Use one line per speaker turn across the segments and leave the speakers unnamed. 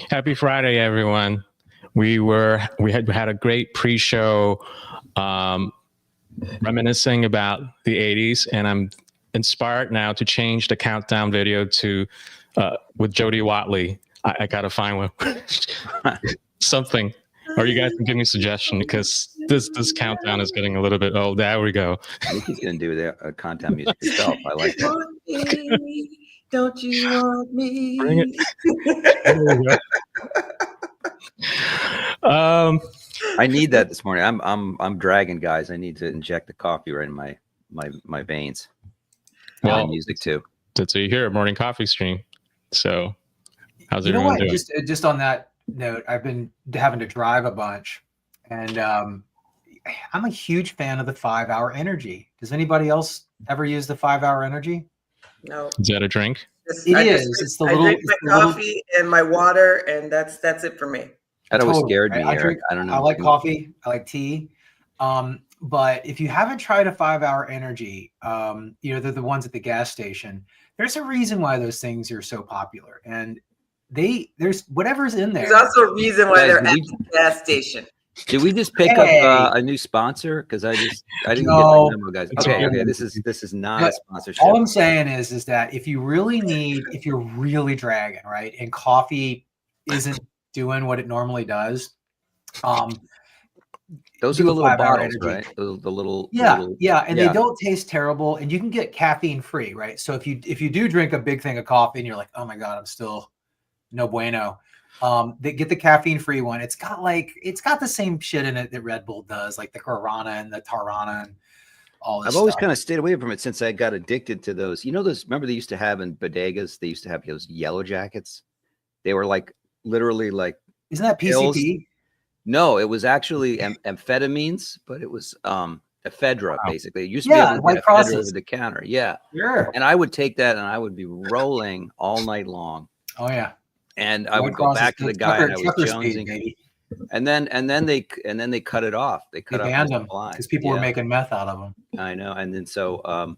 Happy Friday, everyone. We had a great pre-show, reminiscing about the '80s, and I'm inspired now to change the countdown video to with Jody Watley. I gotta find one something, or you guys can give me a suggestion because this countdown is getting a little bit old. There we go.
Nikki's gonna do the content music herself. I like that.
Don't you want me?
Bring it.
I need that this morning. I'm dragging, guys. I need to inject the coffee right in my veins. Well, music too.
So you hear a morning coffee stream. So how's
you know
everyone
what?
doing?
Just on that note, I've been having to drive a bunch, and I'm a huge fan of the 5-hour energy. Does anybody else ever use the 5-hour energy?
No.
Is that a drink?
It's the little.
I drink my coffee and my water, and that's it for me.
That always scared me.
I don't know. I like coffee. I like tea. But if you haven't tried a 5-hour energy, they're the ones at the gas station. There's a reason why those things are so popular, and there's whatever's in there.
There's also a reason why they're at the gas station.
Did we just pick up a new sponsor? Because I didn't get the memo, guys. Okay. This is not a sponsorship.
All I'm saying is that if you're really dragging, right, and coffee isn't doing what it normally does,
those are the little bottles, right? The little
and they don't taste terrible, and you can get caffeine free, right? So if you do drink a big thing of coffee and you're like, oh my god, I'm still no bueno. They get the caffeine free one. It's got the same shit in it that Red Bull does, like the Guarana and the Tarana and all this.
I've always kind of stayed away from it since I got addicted to those. You know those? Remember they used to have in bodegas? They used to have those yellow jackets. They were like literally like.
Isn't that PCP?
Pills. No, it was actually amphetamines, but it was ephedra basically. It used to be able to get ephedra over the counter. Yeah,
sure.
And I would take that, and I would be rolling all night long.
Oh yeah.
And I would go back to the guy and I was jonesing. And then they cut it off. They
banned them because people were making meth out of them.
I know. And then so I'm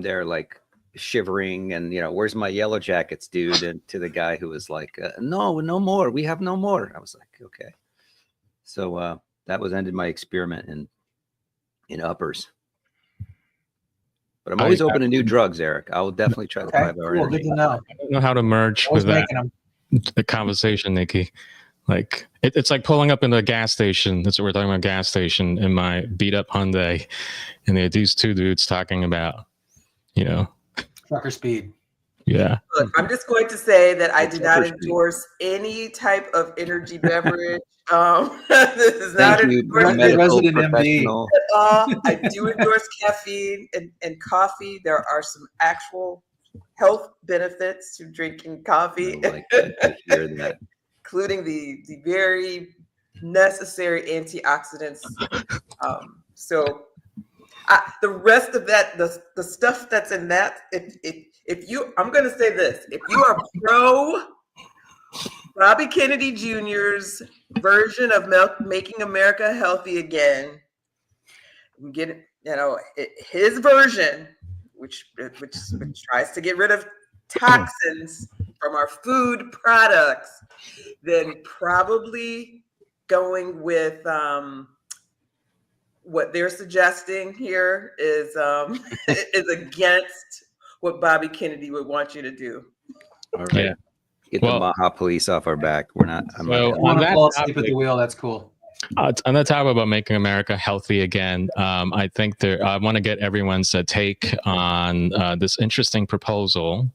there like shivering and where's my yellow jackets, dude? And to the guy who was like, no more. We have no more. I was like, okay. So that ended my experiment in uppers. But I'm always open to new drugs, Eric. I will definitely try the 5-hour energy.
Good to know.
I don't know how to merge with the conversation, Nikki. Like it's like pulling up in a gas station. That's what we're talking about, gas station in my beat up Hyundai, and there are these two dudes talking about,
trucker speed.
Yeah.
Look, I'm just going to say that I do not endorse any type of energy beverage. This is not a
resident MD.
At all. I do endorse caffeine and coffee. There are some actual health benefits to drinking coffee, including the very necessary antioxidants. So the rest of that, the stuff that's in that, I'm going to say this, if you are pro Bobby Kennedy Jr.'s version of Making America Healthy Again, get his version, which tries to get rid of toxins from our food products, then probably going with what they're suggesting here is is against what Bobby Kennedy would want you to do.
All right. Yeah. Get the Maha police off our back. We're not.
On that fall asleep at the wheel. That's cool.
On the topic about making America healthy again, I think I want to get everyone's take on this interesting proposal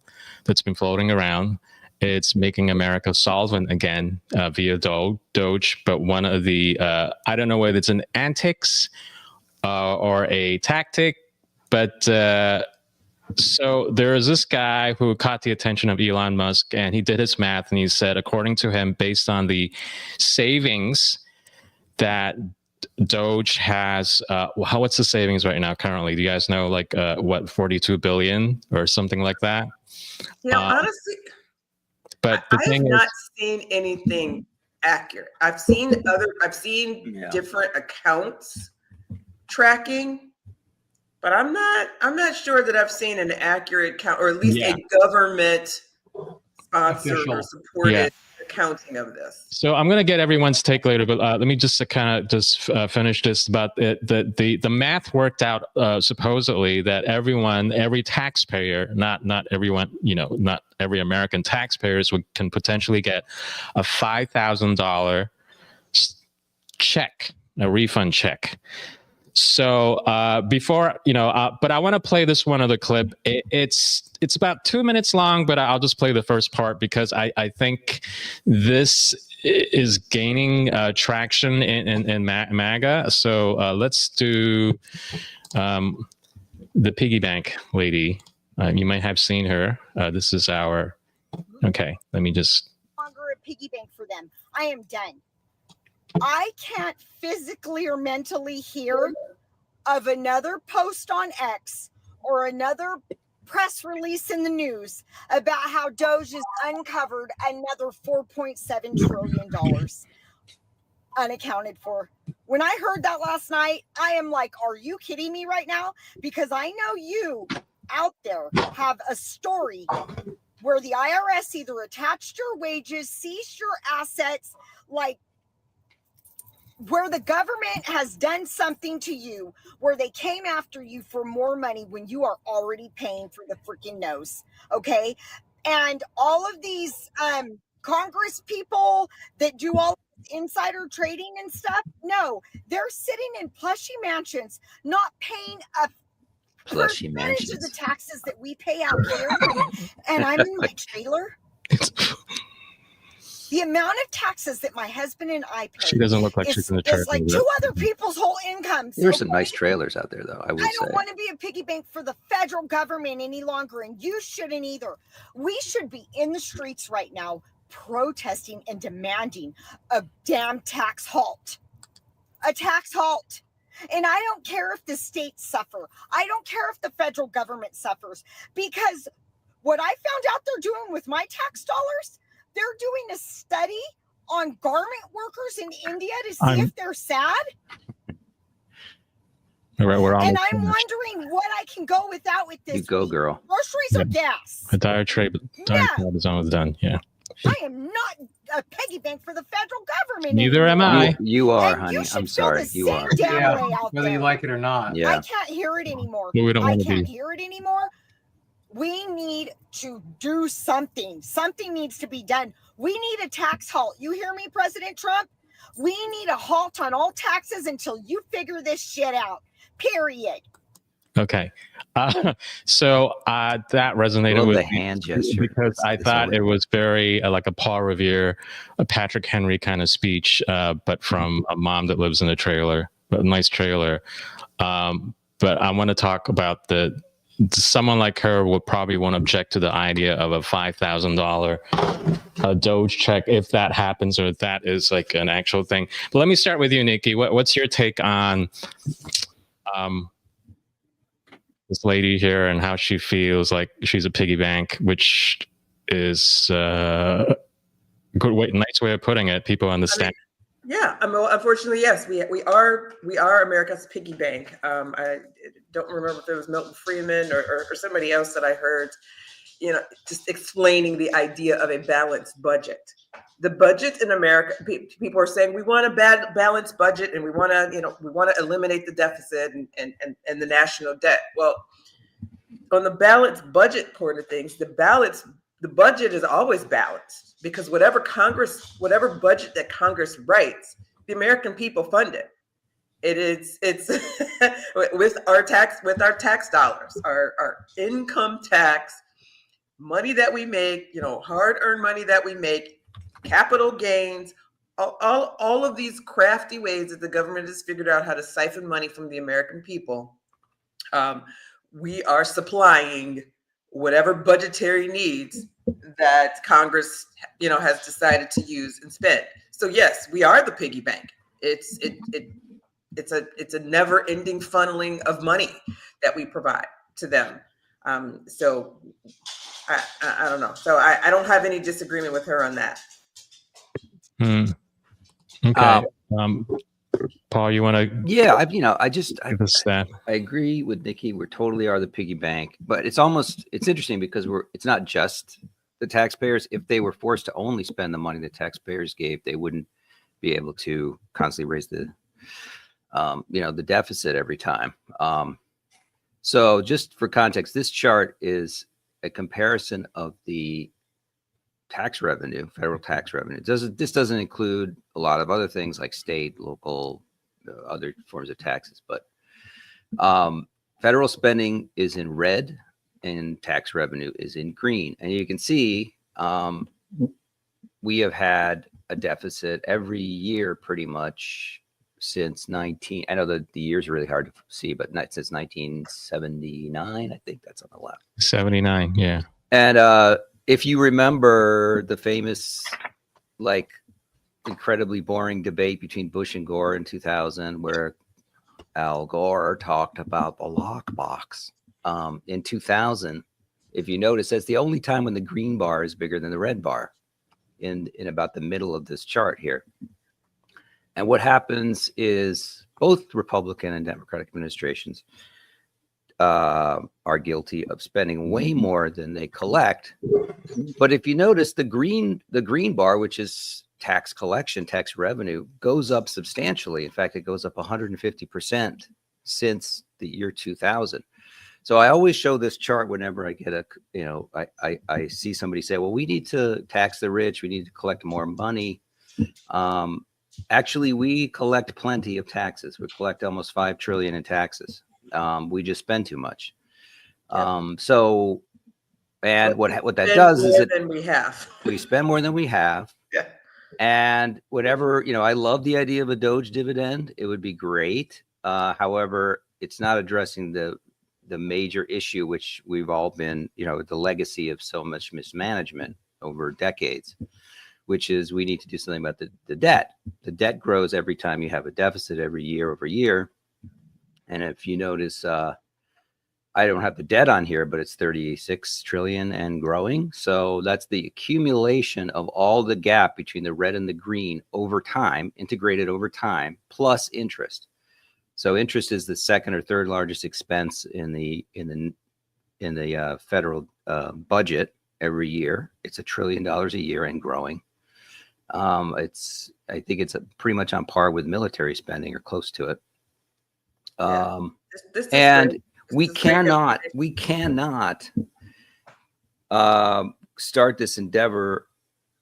that's been floating around. It's making America solvent again via DOGE, but one of the I don't know whether it's an antics or a tactic, but. So there is this guy who caught the attention of Elon Musk, and he did his math, and he said, according to him, based on the savings that DOGE has, what's the savings right now currently? Do you guys know, like, 42 billion or something like that?
Honestly,
but
I have not seen anything accurate. I've seen different accounts tracking. But I'm not sure that I've seen an accurate count, or at least a government sponsored or
Official.
supported accounting of this.
So I'm going to get everyone's take later, but let me just kind of just finish this about it. The math worked out supposedly that every taxpayer, not everyone, not every American taxpayers can potentially get a $5,000 check, a refund check. So before, but I want to play this one other clip. It's about 2 minutes long, but I'll just play the first part because I think this is gaining traction in MAGA. So let's do the piggy bank lady. You might have seen her. This is okay, let me just.
Longer a piggy bank for them. I am done. I can't physically or mentally hear of another post on X or another press release in the news about how DOGE has uncovered another $4.7 trillion unaccounted for. When I heard that last night, I am like, are you kidding me right now? Because I know you out there have a story where the IRS either attached your wages, seized your assets, like where the government has done something to you, where they came after you for more money when you are already paying for the freaking nose. Okay. And all of these Congress people that do all insider trading and stuff, no, they're sitting in plushy mansions, not paying a
Plushy
percentage of the
mansions.
taxes that we pay out here. And I'm in my trailer. The amount of taxes that my husband and I pay
She doesn't look like she's in the
is
church.
like two other people's whole incomes.
There's some nice trailers out there, though, I would
I
say.
don't want to be a piggy bank for the federal government any longer, and you shouldn't either. We should be in the streets right now protesting and demanding a damn tax halt. A tax halt. And I don't care if the states suffer. I don't care if the federal government suffers, because what I found out they're doing with my tax dollars, they're doing a study on garment workers in India to see if they're sad.
All right, we're on.
And I'm wondering what I can go without with this.
You go, girl.
Groceries or gas?
The dire trade is almost done. Yeah.
I am not a piggy bank for the federal government.
Neither am
anymore.
I.
You are,
And
honey.
you should
I'm
feel
sorry.
the
You
same
are.
damn
Yeah,
way out
whether you
there.
like it or not.
I
Yeah.
can't hear it anymore.
Well, we don't
I
want to
can't
be.
hear it anymore. We need to do something. Something needs to be done. We need a tax halt. You hear me, President Trump? We need a halt on all taxes until you figure this shit out. Period.
Okay. So that resonated
Love
with
the
me
hand gesture.
because I
It's
thought
over.
it was very like a Paul Revere, a Patrick Henry kind of speech, but from a mom that lives in a trailer, a nice trailer. But I want to talk about someone like her would probably won't object to the idea of a $5,000 DOGE check if that happens, or if that is like an actual thing. But let me start with you, Nikki. What's your take on this lady here and how she feels like she's a piggy bank, which is a nice way of putting it. People understand.
Yeah, unfortunately, yes, we are America's piggy bank. I don't remember if it was Milton Friedman or somebody else that I heard, just explaining the idea of a balanced budget. The budget in America, people are saying we want a balanced budget and we want to eliminate the deficit and the national debt. Well, on the balanced budget part of things, the budget is always balanced, because whatever budget that Congress writes, the American people fund it. It's with our tax dollars, our income tax money that we make, hard-earned money that we make, capital gains, all of these crafty ways that the government has figured out how to siphon money from the American people. We are supplying whatever budgetary needs that Congress, has decided to use and spend. So yes, we are the piggy bank. It's a never-ending funneling of money that we provide to them. So I don't know. So I don't have any disagreement with her on that.
Okay. Paul, you want to?
Yeah, I
give us that.
I agree with Nikki. We totally are the piggy bank, but it's interesting because it's not just the taxpayers, if they were forced to only spend the money the taxpayers gave, they wouldn't be able to constantly raise the, the deficit every time. So just for context, this chart is a comparison of the tax revenue, federal tax revenue. This doesn't include a lot of other things like state, local, other forms of taxes, but federal spending is in red and tax revenue is in green. And you can see we have had a deficit every year pretty much since I know that the years are really hard to see, but not since 1979, I think that's on the left.
79, yeah.
And if you remember the famous, like, incredibly boring debate between Bush and Gore in 2000, where Al Gore talked about the lockbox. In 2000, if you notice, that's the only time when the green bar is bigger than the red bar in about the middle of this chart here. And what happens is both Republican and Democratic administrations are guilty of spending way more than they collect. But if you notice, the green bar, which is tax collection, tax revenue, goes up substantially. In fact, it goes up 150% since the year 2000. So I always show this chart whenever I get I see somebody say, well, we need to tax the rich, we need to collect more money. Actually, we collect plenty of taxes. We collect almost 5 trillion in taxes. We just spend too much. What that does is we spend more than we have.
Yeah.
And whatever, I love the idea of a DOGE dividend. It would be great. However, it's not addressing the major issue, which we've all been, the legacy of so much mismanagement over decades, which is we need to do something about the debt. The debt grows every time you have a deficit every year over year. And if you notice, I don't have the debt on here, but it's 36 trillion and growing. So that's the accumulation of all the gap between the red and the green over time, integrated over time, plus interest. So interest is the second or third largest expense in the federal budget every year. It's $1 trillion a year and growing. I think it's pretty much on par with military spending or close to it. And we cannot start this endeavor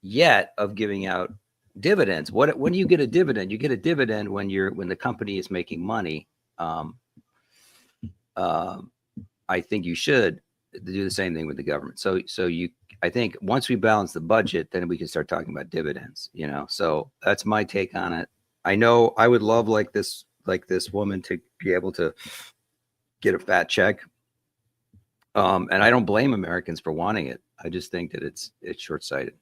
yet of giving out dividends. When do you get a dividend? You get a dividend when the company is making money. I think you should do the same thing with the government. I think once we balance the budget, then we can start talking about dividends. So that's my take on it. I know I would love like this woman to be able to get a fat check. And I don't blame Americans for wanting it. I just think that it's short-sighted.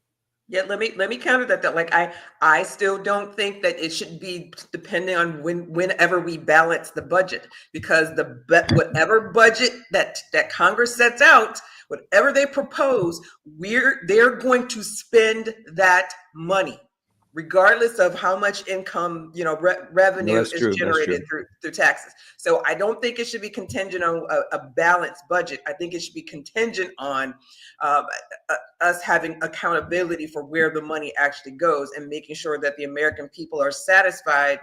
Yeah, let me counter that. Like I still don't think that it should be depending on whenever we balance the budget, because whatever budget that Congress sets out, whatever they propose, they're going to spend that money, regardless of how much income, revenue is generated through taxes. So I don't think it should be contingent on a balanced budget. I think it should be contingent on us having accountability for where the money actually goes and making sure that the American people are satisfied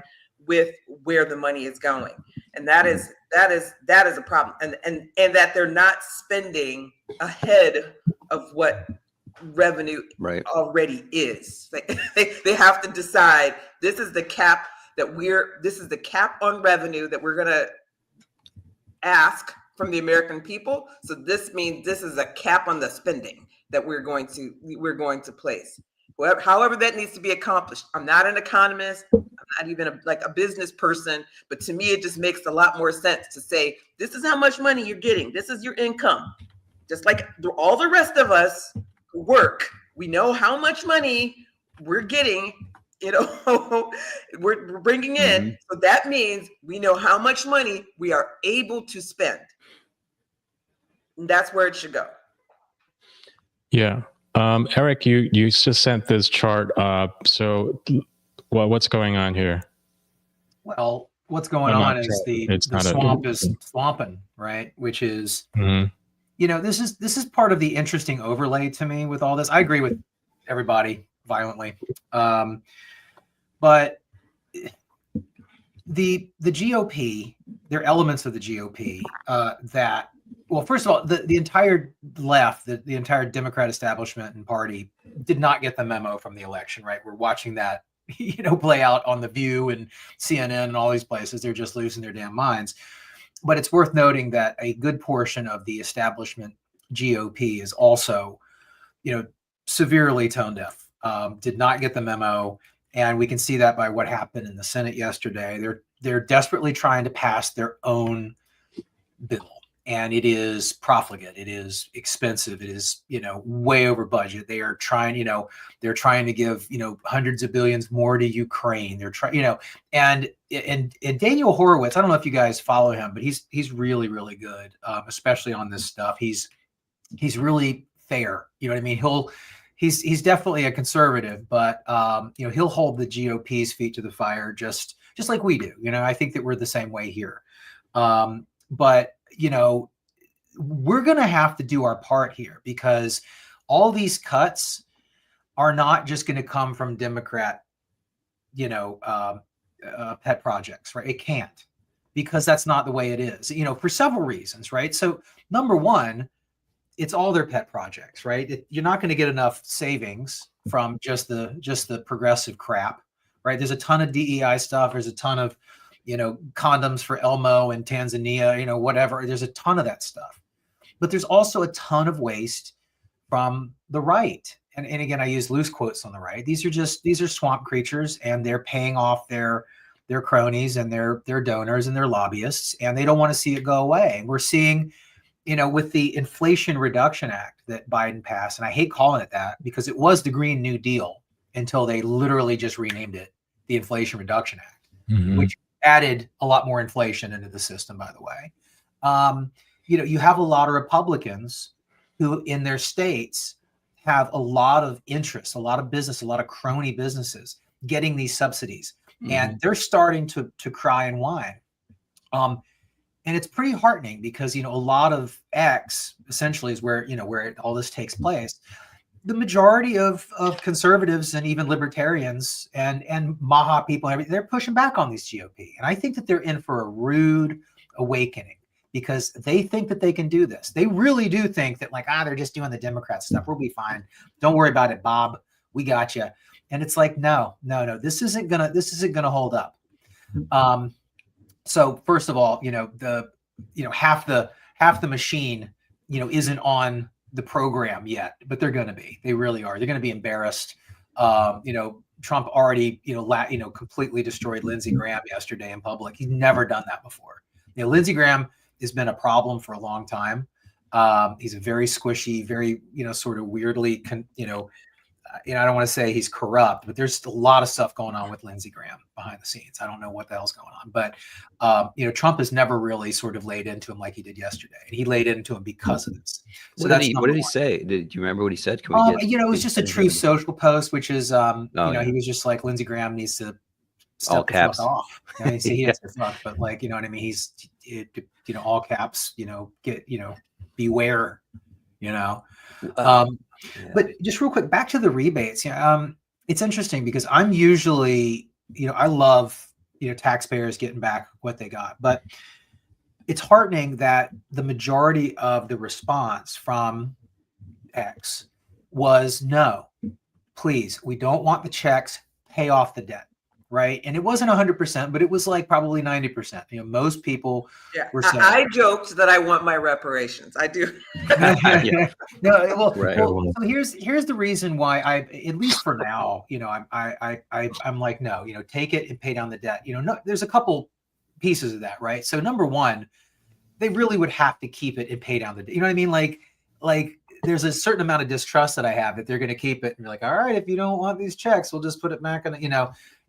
with where the money is going. And that is a problem. And that they're not spending ahead of what revenue already is. They have to decide this is the cap on revenue that we're going to ask from the American people. So this means this is a cap on the spending that we're going to place. However that needs to be accomplished. I'm not an economist. I'm not even a business person, but to me, it just makes a lot more sense to say, this is how much money you're getting. This is your income. Just like all the rest of us who work, we know how much money we're getting, we're bringing in. Mm-hmm. So that means we know how much money we are able to spend. And that's where it should go.
Yeah. Eric, you just sent this chart up. So what's going on here?
Well, what's going on is the swamp is swamping, right? Which is this is part of the interesting overlay to me with all this. I agree with everybody violently, but the GOP, there are elements of the GOP that, well, first of all, the entire left, the entire Democrat establishment and party did not get the memo from the election, right? We're watching that, play out on The View and CNN and all these places. They're just losing their damn minds. But it's worth noting that a good portion of the establishment GOP is also, severely tone deaf, did not get the memo. And we can see that by what happened in the Senate yesterday. They're desperately trying to pass their own bill. And it is profligate. It is expensive. It is, way over budget. They are trying, they're trying to give, hundreds of billions more to Ukraine. They're trying, and Daniel Horowitz, I don't know if you guys follow him, but he's really, really good, especially on this stuff. He's really fair. You know what I mean? He's definitely a conservative, but he'll hold the GOP's feet to the fire just like we do. I think that we're the same way here. But we're going to have to do our part here, because all these cuts are not just going to come from Democrat, pet projects, right? It can't, because that's not the way it is, for several reasons, right? So number one, it's all their pet projects, right? You're not going to get enough savings from just the progressive crap, right? There's a ton of DEI stuff. There's a ton of, condoms for Elmo and Tanzania, whatever. There's a ton of that stuff, but there's also a ton of waste from the right. And again, I use loose quotes on the right. These are swamp creatures, and they're paying off their cronies and their donors and their lobbyists, and they don't want to see it go away. And we're seeing, with the Inflation Reduction Act that Biden passed, and I hate calling it that because it was the Green New Deal until they literally just renamed it the Inflation Reduction Act, which added a lot more inflation into the system, by the way. You have a lot of Republicans who in their states have a lot of interest, a lot of business, a lot of crony businesses getting these subsidies, and they're starting to cry and whine. And it's pretty heartening because, a lot of X essentially is where all this takes place. The majority of conservatives and even libertarians and Maha people and everything, they're pushing back on these GOP. And I think that they're in for a rude awakening, because they think that they can do this. They really do think that they're just doing the Democrat stuff. We'll be fine. Don't worry about it, Bob. We got you. And it's like, no, this isn't gonna hold up. So first of all, half the machine, isn't on the program yet, but they're going to be. They really are. They're going to be embarrassed. Trump already, completely destroyed Lindsey Graham yesterday in public. He's never done that before. Lindsey Graham has been a problem for a long time. He's a very squishy, very, sort of weirdly, I don't want to say he's corrupt, but there's a lot of stuff going on with Lindsey Graham behind the scenes. I don't know what the hell's going on, but Trump has never really sort of laid into him like he did yesterday, and he laid into him because of this. So
what did he say? Do you remember what he said? Can we
it was just a true social post, which is, he was just like, Lindsey Graham needs to step the fuck off. He has to fuck, but you know what I mean? He's, all caps, beware, But just real quick, back to the rebates. It's interesting because I'm usually, I love, taxpayers getting back what they got, but it's heartening that the majority of the response from X was no, please, we don't want the checks, pay off the debt. Right. And it wasn't 100%, but it was probably 90%. Most people were saying,
I joked that I want my reparations. I do.
No, so here's the reason why at least for now, I'm like, no, take it and pay down the debt. No, there's a couple pieces of that, right? So number one, they really would have to keep it and pay down the debt. You know what I mean? Like there's a certain amount of distrust that I have that they're going to keep it and be like, all right, if you don't want these checks, we'll just put it back on.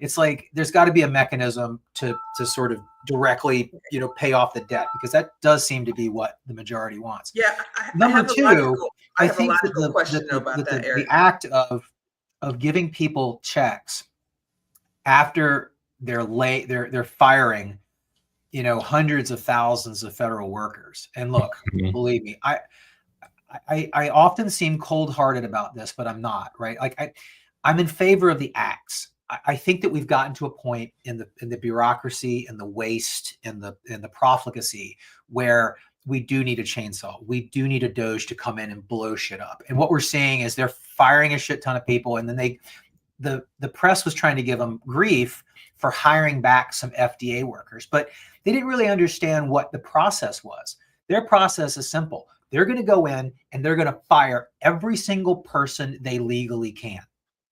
It's like there's got to be a mechanism to sort of directly, pay off the debt, because that does seem to be what the majority wants.
Yeah.
Number two, I think that the act of giving people checks after they're firing, hundreds of thousands of federal workers. And look, believe me, I often seem cold-hearted about this, but I'm not, right? Like I'm in favor of the acts. I think that we've gotten to a point in the bureaucracy and the waste and the profligacy where we do need a chainsaw. We do need a DOGE to come in and blow shit up. And what we're seeing is they're firing a shit ton of people, and then the press was trying to give them grief for hiring back some FDA workers, but they didn't really understand what the process was. Their process is simple. They're going to go in and they're going to fire every single person they legally can,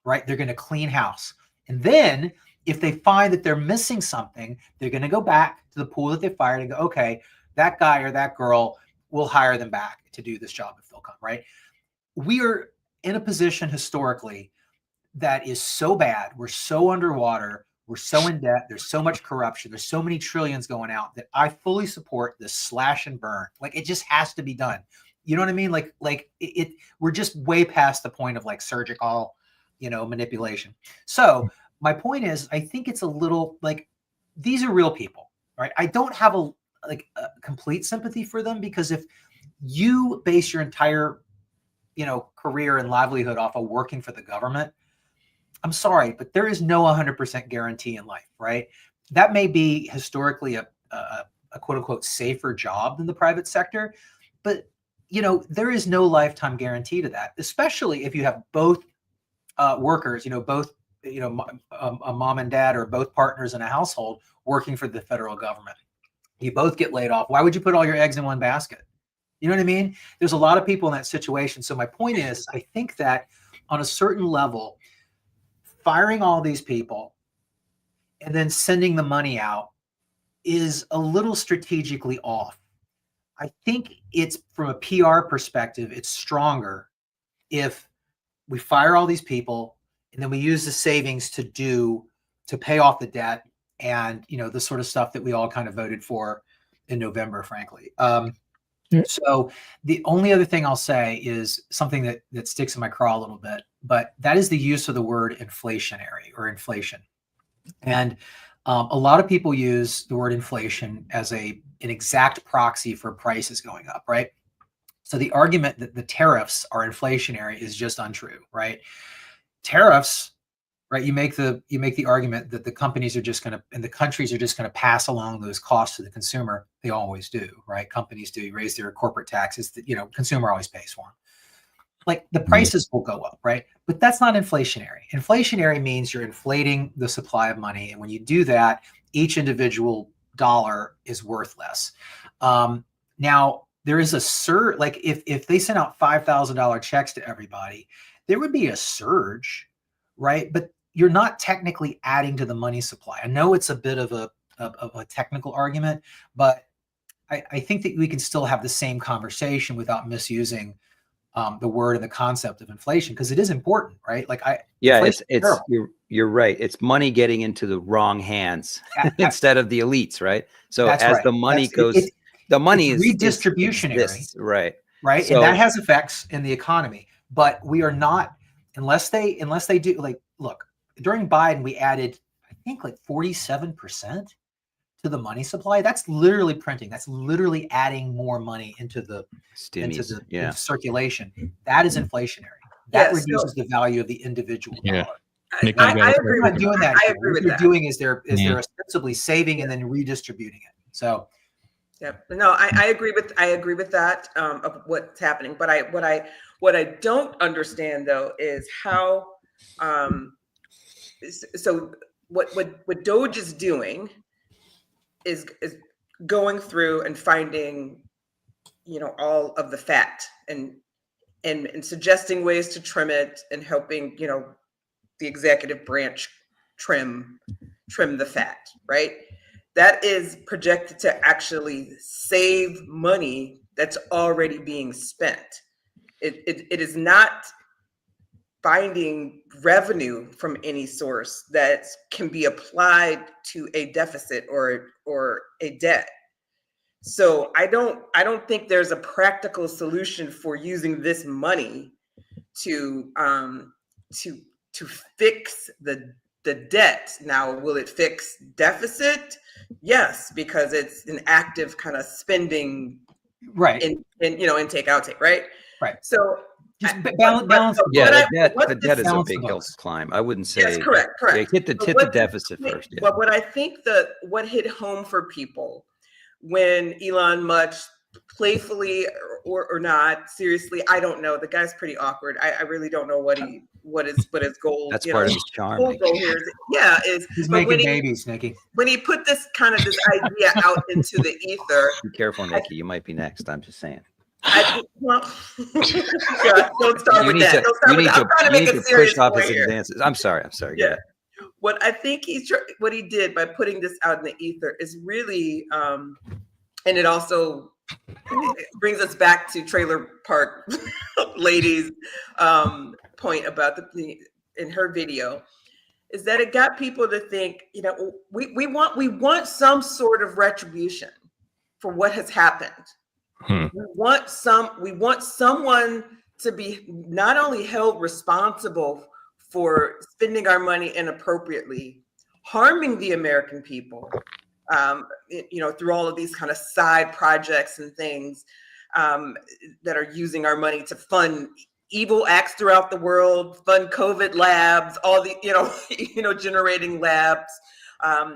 right? They're going to clean house. And then if they find that they're missing something, they're going to go back to the pool that they fired and go, okay, that guy or that girl, we'll hire them back to do this job if they'll come, right? We are in a position historically that is so bad. We're so underwater. We're so in debt. There's so much corruption. There's so many trillions going out that I fully support this slash and burn. Like, it just has to be done. You know what I mean? Like we're just way past the point of like surgical, manipulation. So my point is, I think it's a little like, these are real people, right? I don't have a complete sympathy for them, because if you base your entire, career and livelihood off of working for the government, I'm sorry, but there is no 100% guarantee in life, right? That may be historically a quote unquote safer job than the private sector, but there is no lifetime guarantee to that, especially if you have both workers, both, a mom and dad or both partners in a household working for the federal government. You both get laid off. Why would you put all your eggs in one basket? You know what I mean? There's a lot of people in that situation. So my point is, I think that on a certain level, firing all these people and then sending the money out is a little strategically off. I think it's, from a PR perspective, it's stronger if we fire all these people and then we use the savings to pay off the debt and, the sort of stuff that we all kind of voted for in November, frankly. So the only other thing I'll say is something that sticks in my craw a little bit, but that is the use of the word inflationary or inflation. And a lot of people use the word inflation as an exact proxy for prices going up, right? So the argument that the tariffs are inflationary is just untrue, right? Tariffs, right? You make the argument that the companies are just going to, and the countries are just going to pass along those costs to the consumer. They always do, right? Companies do raise their corporate taxes that, consumer always pays for them. Like, the prices will go up, right? But that's not inflationary. Inflationary means you're inflating the supply of money. And when you do that, each individual dollar is worth less. Now, there is a surge, like if they sent out $5,000 checks to everybody, there would be a surge, right? But you're not technically adding to the money supply. I know it's a bit of a technical argument, but I think that we can still have the same conversation without misusing the word and the concept of inflation, because it is important, right?
You're right. It's money getting into the wrong hands instead of the elites, right? So as right. The money goes, the money is
redistributionary,
right?
Right, so, and that has effects in the economy. But we are not, unless they do, like, look, during Biden we added, I think, like 47% to the money supply. That's literally printing. That's literally adding more money into the circulation. That is inflationary. That reduces the value of the individual dollar.
I agree with
doing that.
I agree with
what
that.
They're doing is they're ostensibly saving and then redistributing it. So,
no, I agree with that of what's happening. But what I don't understand though is how. So what DOGE is doing is going through and finding, all of the fat and suggesting ways to trim it and helping, the executive branch trim the fat, right? That is projected to actually save money that's already being spent. It is not finding revenue from any source that can be applied to a deficit or a debt. So I don't think there's a practical solution for using this money to fix the debt. Now, will it fix deficit? Yes, because it's an active kind of spending,
right?
In intake outtake, right?
Right.
So
Just balance.
Yeah,
what
the debt is a
balance
big
the
hill
books.
to climb. I wouldn't say.
Yes, correct.
Yeah, hit the deficit first. Yeah.
But what I think what hit home for people when Elon Musk playfully or not, seriously, I don't know. The guy's pretty awkward. I really don't know what his goal.
That's part of his charm.
Whole goal here is
He's
but
making babies, Nikki.
when he put this idea out into the ether.
Be careful, Nikki. You might be next. I'm just saying.
God, don't start with that. Don't start with that. I'm trying to make it serious
push off his
here.
advances. I'm sorry.
Yeah. What I think what he did by putting this out in the ether is really, and it also brings us back to Trailer Park Lady's point about in her video, is that it got people to think, we want some sort of retribution for what has happened. We want someone to be not only held responsible for spending our money inappropriately, harming the American people, through all of these kind of side projects and things that are using our money to fund evil acts throughout the world, fund COVID labs, all the, generating labs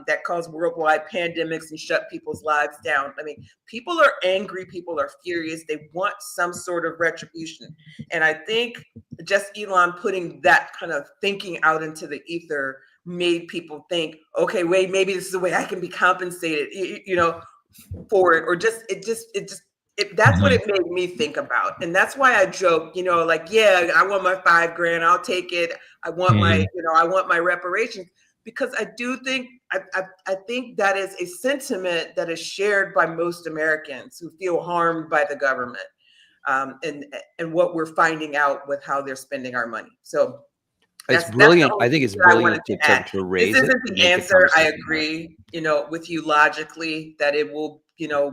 that cause worldwide pandemics and shut people's lives down. I mean, people are angry, people are furious, they want some sort of retribution. And I think just Elon putting that kind of thinking out into the ether made people think, okay, wait, maybe this is the way I can be compensated, for it, or that's what it made me think about. And that's why I joke, yeah, I want my $5,000, I'll take it. I want I want my reparations. Because I do think, I think that is a sentiment that is shared by most Americans who feel harmed by the government, and what we're finding out with how they're spending our money. So
it's brilliant. I think it's brilliant to raise
this
it.
Isn't the answer. I agree, with you logically that it will,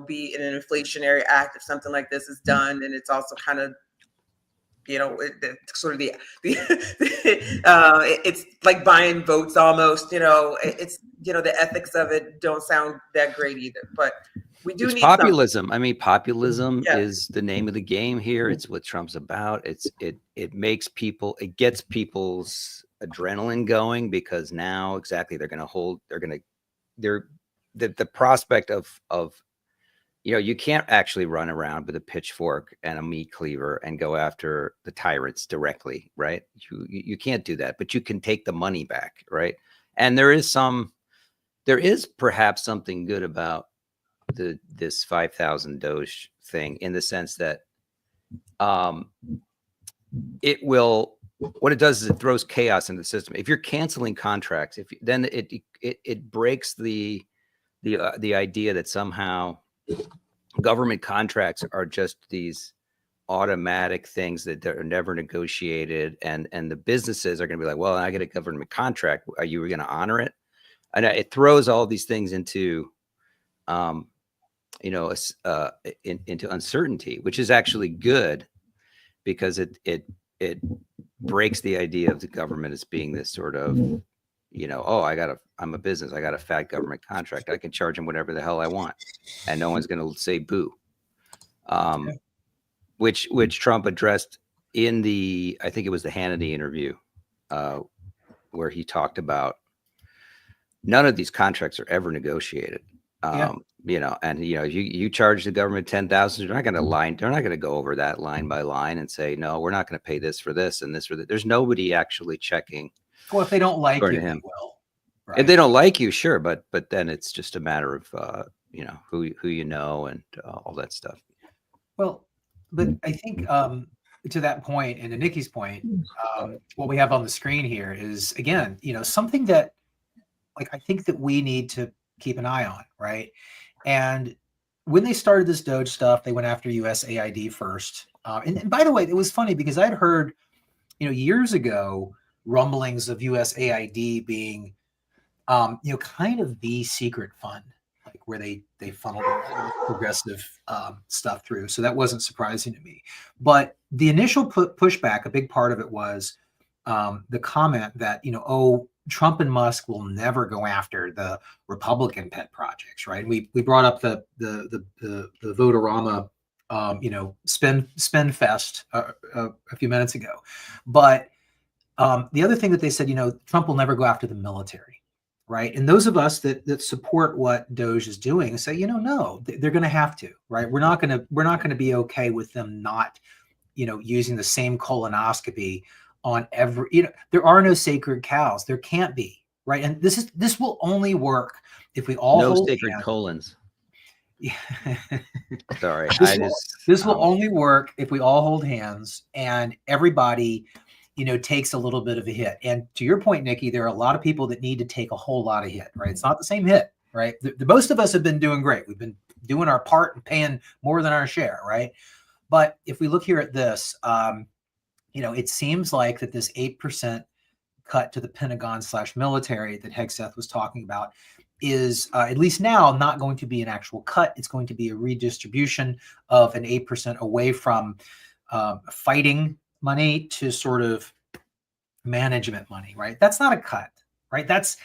be an inflationary act if something like this is done, and it's also kind of, sort of it's like buying votes almost. It's the ethics of it don't sound that great either. But we do need
populism.
Something.
I mean, populism is the name of the game here. It's what Trump's about. It makes people. It gets people's adrenaline going because now the prospect of. You can't actually run around with a pitchfork and a meat cleaver and go after the tyrants directly, right? You can't do that, but you can take the money back, right? And there is perhaps something good about this 5,000 DOGE thing in the sense that what it does is it throws chaos into the system. If you're canceling contracts, then it breaks the idea that somehow government contracts are just these automatic things that are never negotiated, and the businesses are going to be like, well, I get a government contract, are you going to honor it? And it throws all these things into into uncertainty, which is actually good because it breaks the idea of the government as being this sort of I'm a business. I got a fat government contract. I can charge them whatever the hell I want, and no one's going to say boo. Which Trump addressed in I think it was the Hannity interview, where he talked about none of these contracts are ever negotiated. You charge the government 10,000, they're not going to go over that line by line and say, no, we're not going to pay this for this and this for that. There's nobody actually checking.
Well, if they don't like you, they will.
Right? If they don't like you, sure, but then it's just a matter of who you know and all that stuff.
Well, but I think to that point and to Nikki's point, what we have on the screen here is again, something that I think that we need to keep an eye on, right? And when they started this DOGE stuff, they went after USAID first. And by the way, it was funny because I'd heard, years ago, rumblings of USAID being, kind of the secret fund, like where they funneled progressive stuff through. So that wasn't surprising to me. But the initial pushback, a big part of it was the comment that, Trump and Musk will never go after the Republican pet projects, right? We brought up the Votorama spin fest a few minutes ago. But the other thing that they said, Trump will never go after the military, right? And those of us that support what DOGE is doing say, no, they're going to have to, right? We're not going to be okay with them not, using the same colonoscopy on every. There are no sacred cows. There can't be, right? And this will only work if we all
no
hold
sacred
hands.
colons. Sorry,
this will only work if we all hold hands and everybody, takes a little bit of a hit. And to your point, Nikki, there are a lot of people that need to take a whole lot of hit, right? It's not the same hit, right? The most of us have been doing great. We've been doing our part and paying more than our share, right? But if we look here at this, it seems like that this 8% cut to the Pentagon/military that Hegseth was talking about is at least now not going to be an actual cut. It's going to be a redistribution of an 8% away from fighting money to sort of management money, right? That's not a cut, right? That's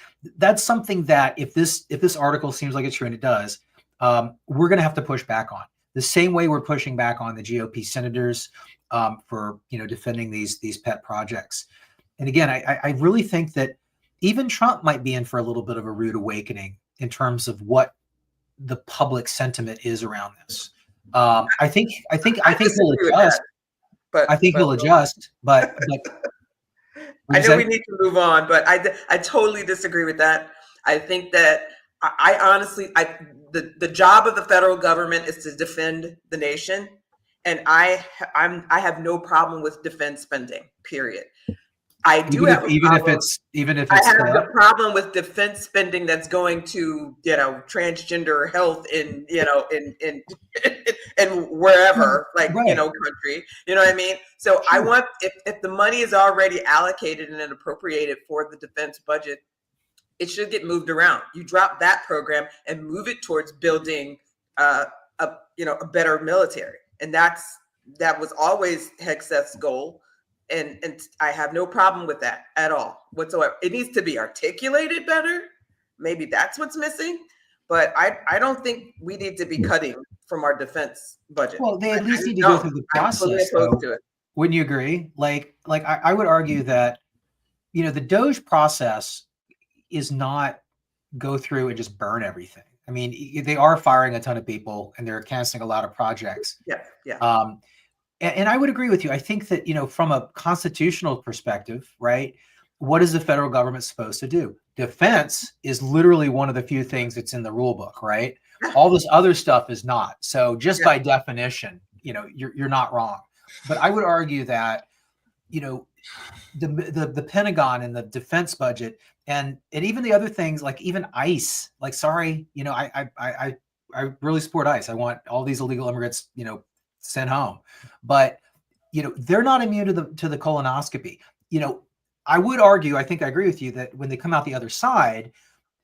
something that if this article seems like it's true, and it does, we're going to have to push back on the same way we're pushing back on the GOP senators for defending these pet projects. And again, I really think that even Trump might be in for a little bit of a rude awakening in terms of what the public sentiment is around this. I think he'll adjust. I think he'll adjust, but
I know we need to move on, but I totally disagree with that. I think that I honestly, the job of the federal government is to defend the nation, and I have no problem with defense spending. Period. I do have even if it's I have the problem with defense spending that's going to transgender health in in wherever country, what I mean? So I want, if the money is already allocated and appropriated for the defense budget, it should get moved around. You drop that program and move it towards building a better military, and that was always Hegseth's goal. And I have no problem with that at all whatsoever. It needs to be articulated better. Maybe that's what's missing. But I don't think we need to be cutting from our defense budget.
Well, they at least need to go through the process. Wouldn't you agree? Like I would argue that, the DOGE process is not go through and just burn everything. I mean, they are firing a ton of people and they're canceling a lot of projects.
Yeah.
And I would agree with you. I think that, from a constitutional perspective, right, what is the federal government supposed to do? Defense is literally one of the few things that's in the rule book, right? All this other stuff is not. So just by definition, you're not wrong. But I would argue that, the Pentagon and the defense budget and even the other things, like even ICE, I really support ICE. I want all these illegal immigrants, sent home, but they're not immune to the colonoscopy. I would argue, I think I agree with you, that when they come out the other side,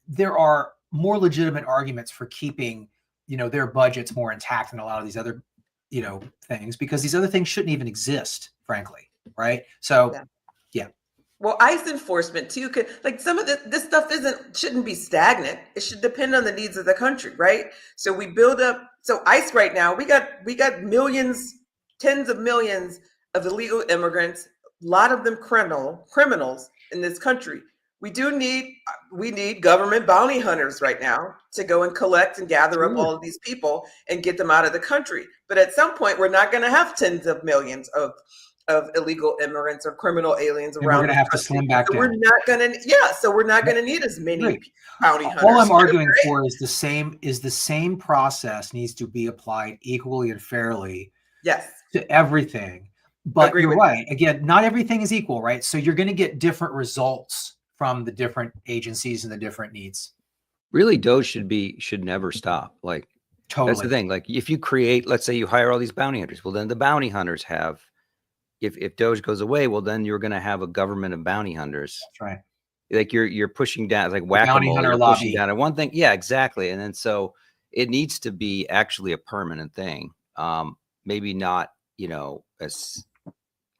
there are more legitimate arguments for keeping their budgets more intact than a lot of these other things, because these other things shouldn't even exist, frankly, right? So yeah.
Well, ICE enforcement too could, some of this stuff shouldn't be stagnant. It should depend on the needs of the country, right? So we build up. So ICE right now, we got millions, tens of millions of illegal immigrants, a lot of them criminals in this country. We need government bounty hunters right now to go and collect and gather up all of these people and get them out of the country. But at some point, we're not going to have tens of millions of illegal immigrants or criminal aliens around.
We're going to have to slim back down.
We're not going to need as many bounty hunters.
All I'm arguing for is the same process needs to be applied equally and fairly.
Yes.
To everything. But you're right. Again, not everything is equal, right? So you're going to get different results from the different agencies and the different needs.
Really, DOGE should never stop. Totally. That's the thing. If you create, let's say you hire all these bounty hunters, well, then the bounty hunters have, if DOGE goes away, well, then you're going to have a government of bounty hunters.
That's right.
You're pushing down, it's like whack-a-mole, you're pushing down at one thing. Yeah, exactly. And then so it needs to be actually a permanent thing. Maybe not, as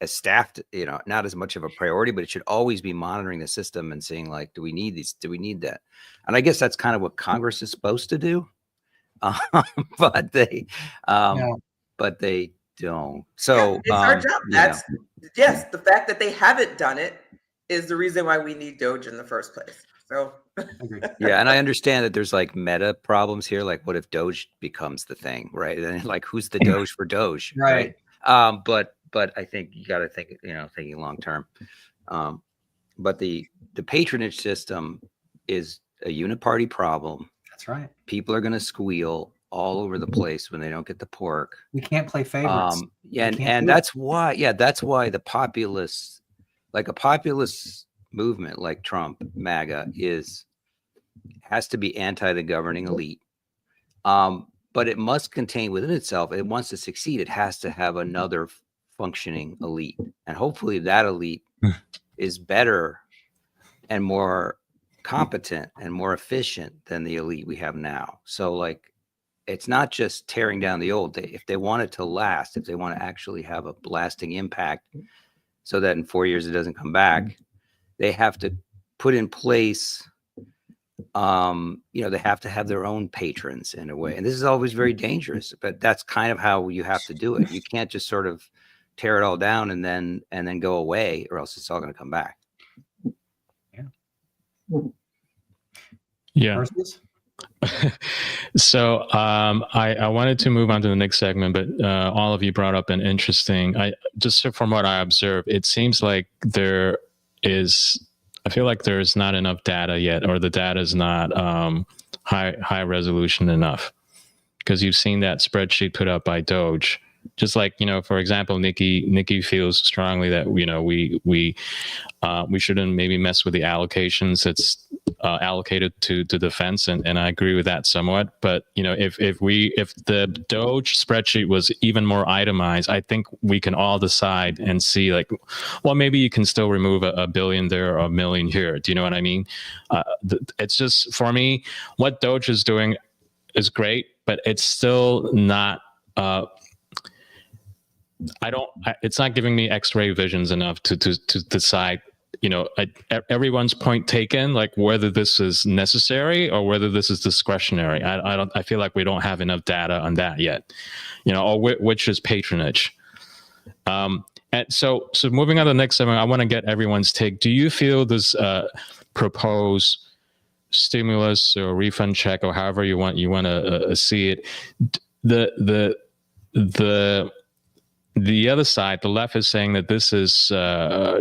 staffed, not as much of a priority, but it should always be monitoring the system and seeing do we need these? Do we need that? And I guess that's kind of what Congress is supposed to do. But but they don't. So
it's our job.
you know.
Yes, the fact that they haven't done it is the reason why we need DOGE in the first place. So
Agreed.
Yeah, and I understand that there's like meta problems here. Like, what if DOGE becomes the thing, right? And like, who's the DOGE for DOGE,
Right.
But I think you got to think, thinking long term. But the patronage system is a uniparty problem.
That's right.
People are going to squeal all over the place when they don't get the pork.
We can't play favorites.
And that's why the populace, like a populist movement like Trump, MAGA, has to be anti the governing elite. But it must contain within itself, it wants to succeed, it has to have another functioning elite. And hopefully that elite is better and more competent and more efficient than the elite we have now. So like, it's not just tearing down the old. If they want it to last, if they want to actually have a lasting impact so that in 4 years it doesn't come back, they have to put in place, they have to have their own patrons in a way. And this is always very dangerous, but that's kind of how you have to do it. You can't just sort of tear it all down and then go away, or else it's all going to come back.
Yeah. So I wanted to move on to the next segment, but all of you brought up an interesting, just from what I observed, it seems like I feel like there's not enough data yet, or the data is not high resolution enough, because you've seen that spreadsheet put up by DOGE. Just like, for example, Nikki feels strongly that, we shouldn't maybe mess with the allocations that's allocated to defense. And I agree with that somewhat. But, if the DOGE spreadsheet was even more itemized, I think we can all decide and see like, well, maybe you can still remove a billion there or a million here. Do you know what I mean? It's just, for me, what DOGE is doing is great, but it's still not, it's not giving me X-ray visions enough to decide, everyone's point taken, like whether this is necessary or whether this is discretionary. I feel like we don't have enough data on that yet, or which is patronage. And so moving on to the next segment, I want to get everyone's take. Do you feel this proposed stimulus or refund check, or however you want to see it, the other side, the left, is saying that this is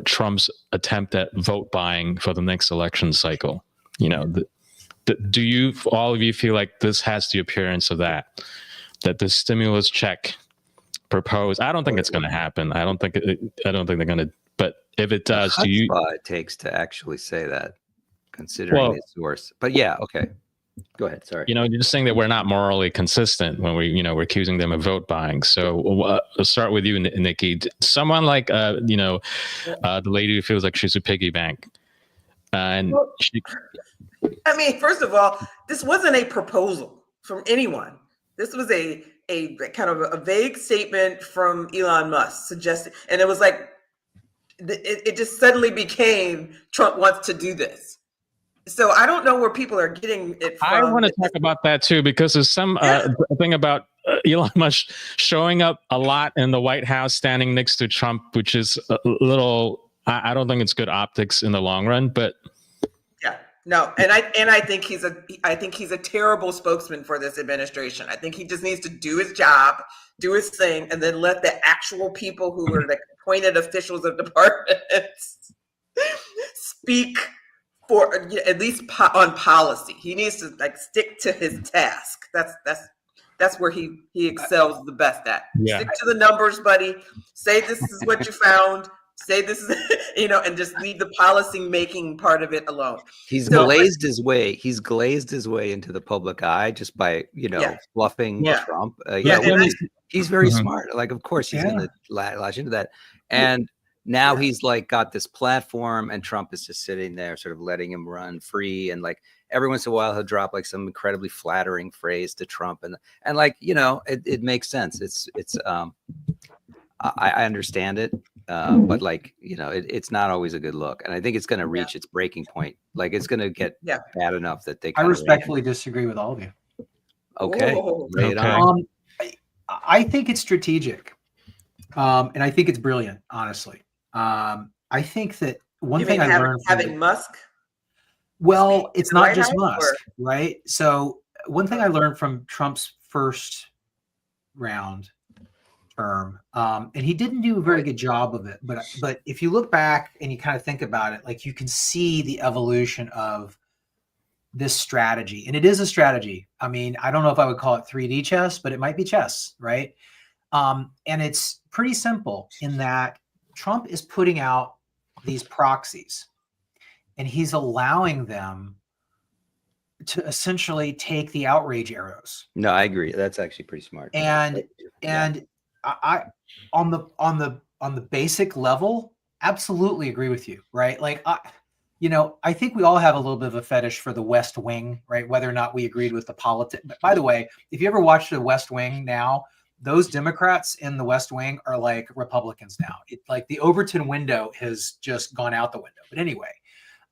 Trump's attempt at vote buying for the next election cycle. Do all of you feel like this has the appearance of that the stimulus check proposed? I don't think it's going to happen. I don't think they're going to. But if it does, do you?
It takes to actually say that, considering the source. But yeah, okay. Go ahead. Sorry.
You're just saying that we're not morally consistent when we're accusing them of vote buying. So we'll start with you, Nikki. Someone like, the lady who feels like she's a piggy bank.
First of all, this wasn't a proposal from anyone. This was a kind of a vague statement from Elon Musk suggesting, and it was like, it just suddenly became Trump wants to do this. So I don't know where people are getting it from.
I want to talk about that too, because there's some thing about Elon Musk showing up a lot in the White House, standing next to Trump, which is a little. I don't think it's good optics in the long run, but
yeah, no, and I think he's a terrible spokesman for this administration. I think he just needs to do his job, do his thing, and then let the actual people who are the appointed officials of departments speak. For at least on policy, he needs to stick to his task. That's where he excels the best at. Yeah. Stick to the numbers, buddy. Say this is what you found. Say this is, and just leave the policy making part of it alone.
He's glazed his way into the public eye just by fluffing Trump. He's very smart. Like, of course, he's going to latch into that, and. Now he's got this platform, and Trump is just sitting there sort of letting him run free. And every once in a while he'll drop some incredibly flattering phrase to Trump. And it makes sense. I understand it. But it's not always a good look. And I think it's going to reach its breaking point. It's going to get bad enough that they
I respectfully disagree with all of you.
Okay.
I think it's strategic, and I think it's brilliant. Honestly, I think that one
You
thing
mean
I learned from
having Musk?
well, it's
the
not
White
just
House,
Musk,
or-
right? So one thing I learned from Trump's first round term, and he didn't do a very good job of it, but if you look back and you kind of think about it, like you can see the evolution of this strategy, and it is a strategy. I mean, I don't know if I would call it 3D chess, but it might be chess, right? And it's pretty simple in that Trump is putting out these proxies, and he's allowing them to essentially take the outrage arrows.
No, I agree. That's actually pretty smart.
And I on the basic level, absolutely agree with you, right? Like I think we all have a little bit of a fetish for the West Wing, right? Whether or not we agreed with the politics. But by the way, if you ever watch the West Wing now, those Democrats in the West Wing are like Republicans now. It's like the Overton window has just gone out the window. But anyway,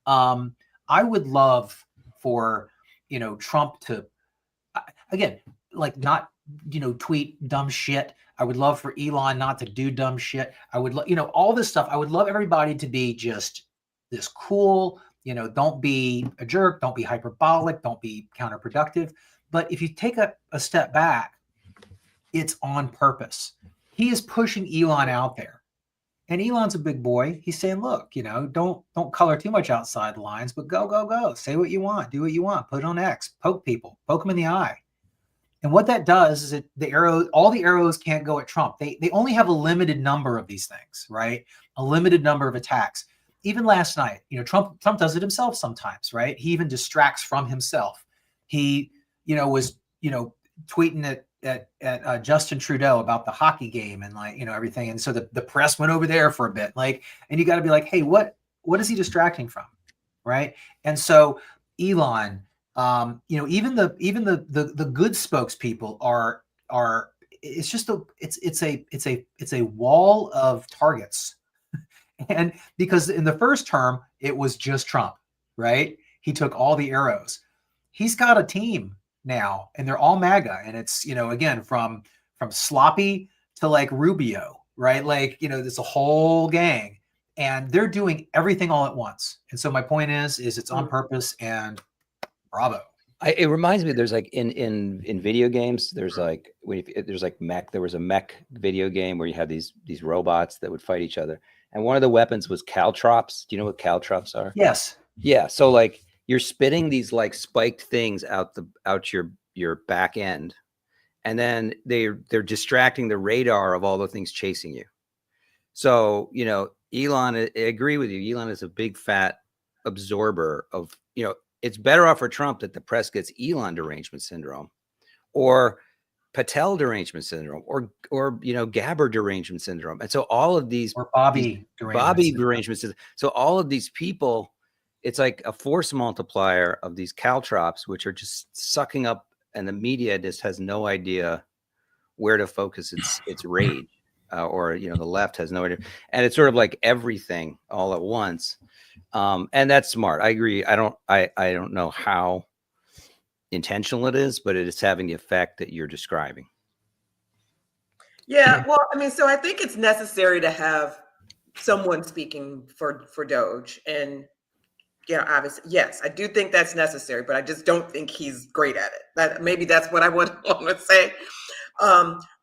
I would love for Trump to again, like not tweet dumb shit. I would love for Elon not to do dumb shit. I would all this stuff. I would love everybody to be just this cool, don't be a jerk, don't be hyperbolic, don't be counterproductive. But if you take a step back, it's on purpose. He is pushing Elon out there. And Elon's a big boy. He's saying, look, don't color too much outside the lines, but go. Say what you want, do what you want, put it on X, poke people, poke them in the eye. And what that does is all the arrows can't go at Trump. They only have a limited number of these things, right? A limited number of attacks. Even last night, Trump does it himself sometimes, right? He even distracts from himself. He, was, tweeting at Justin Trudeau about the hockey game and everything. And so the press went over there for a bit, and you got to be like, hey, what is he distracting from? Right. And so Elon, even the good spokespeople are it's just it's a wall of targets. And because in the first term, it was just Trump, right? He took all the arrows. He's got a team now, and they're all MAGA. And it's, again, from Sloppy to like Rubio, right? Like, there's a whole gang, and they're doing everything all at once. And so my point is it's on purpose, and bravo.
It reminds me, there's like in video games, there's like mech. There was a mech video game where you had these robots that would fight each other, and one of the weapons was caltrops. Do you know what caltrops are?
Yes.
Yeah. So like you're spitting these like spiked things out your back end, and then they're distracting the radar of all the things chasing you. So Elon, I agree with you. Elon is a big fat absorber of It's better off for Trump that the press gets Elon derangement syndrome, or Patel derangement syndrome, or Gabber derangement syndrome, and so all of these,
or Bobby
derangement syndrome. So all of these people, it's like a force multiplier of these caltrops, which are just sucking up, and the media just has no idea where to focus its rage, or the left has no idea, and it's sort of like everything all at once. And that's smart. I agree. I don't know how intentional it is, but it is having the effect that you're describing.
Yeah, well, I mean, so I think it's necessary to have someone speaking for DOGE, and obviously, yes, I do think that's necessary, but I just don't think he's great at it. Maybe that's what I want to say.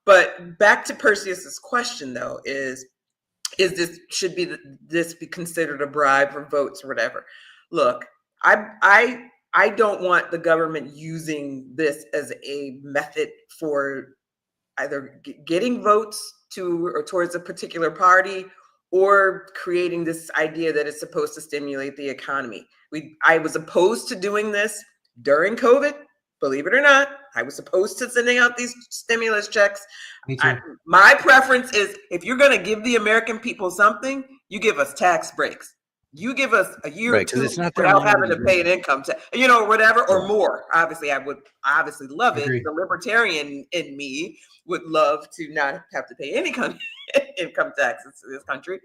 But back to Perseus's question, though, is should this be considered a bribe for votes or whatever? Look, I don't want the government using this as a method for either getting votes to or towards a particular party, or creating this idea that it's supposed to stimulate the economy. I was opposed to doing this during COVID. Believe it or not, I was opposed to sending out these stimulus checks.
Me too.
My preference is, if you're going to give the American people something, you give us tax breaks. You give us a year or two without having to pay an income tax, whatever, or more. Obviously, I would love it. The libertarian in me would love to not have to pay any kind of income taxes in this country.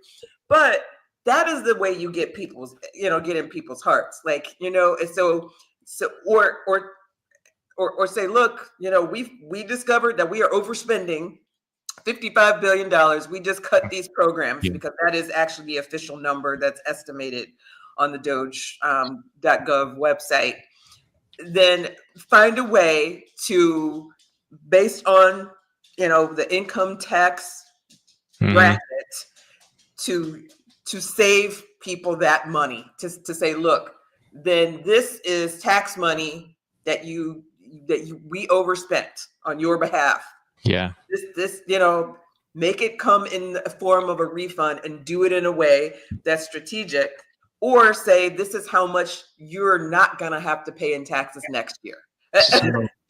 But that is the way you get get in people's hearts. Like, and so or say, look, we discovered that we are overspending $55 billion. We just cut these programs because that is actually the official number that's estimated on the DOGE.gov website. Then find a way to, based on the income tax bracket, to save people that money, to say, look, then this is tax money that we overspent on your behalf.
Yeah.
This make it come in the form of a refund and do it in a way that's strategic, or say this is how much you're not going to have to pay in taxes next year.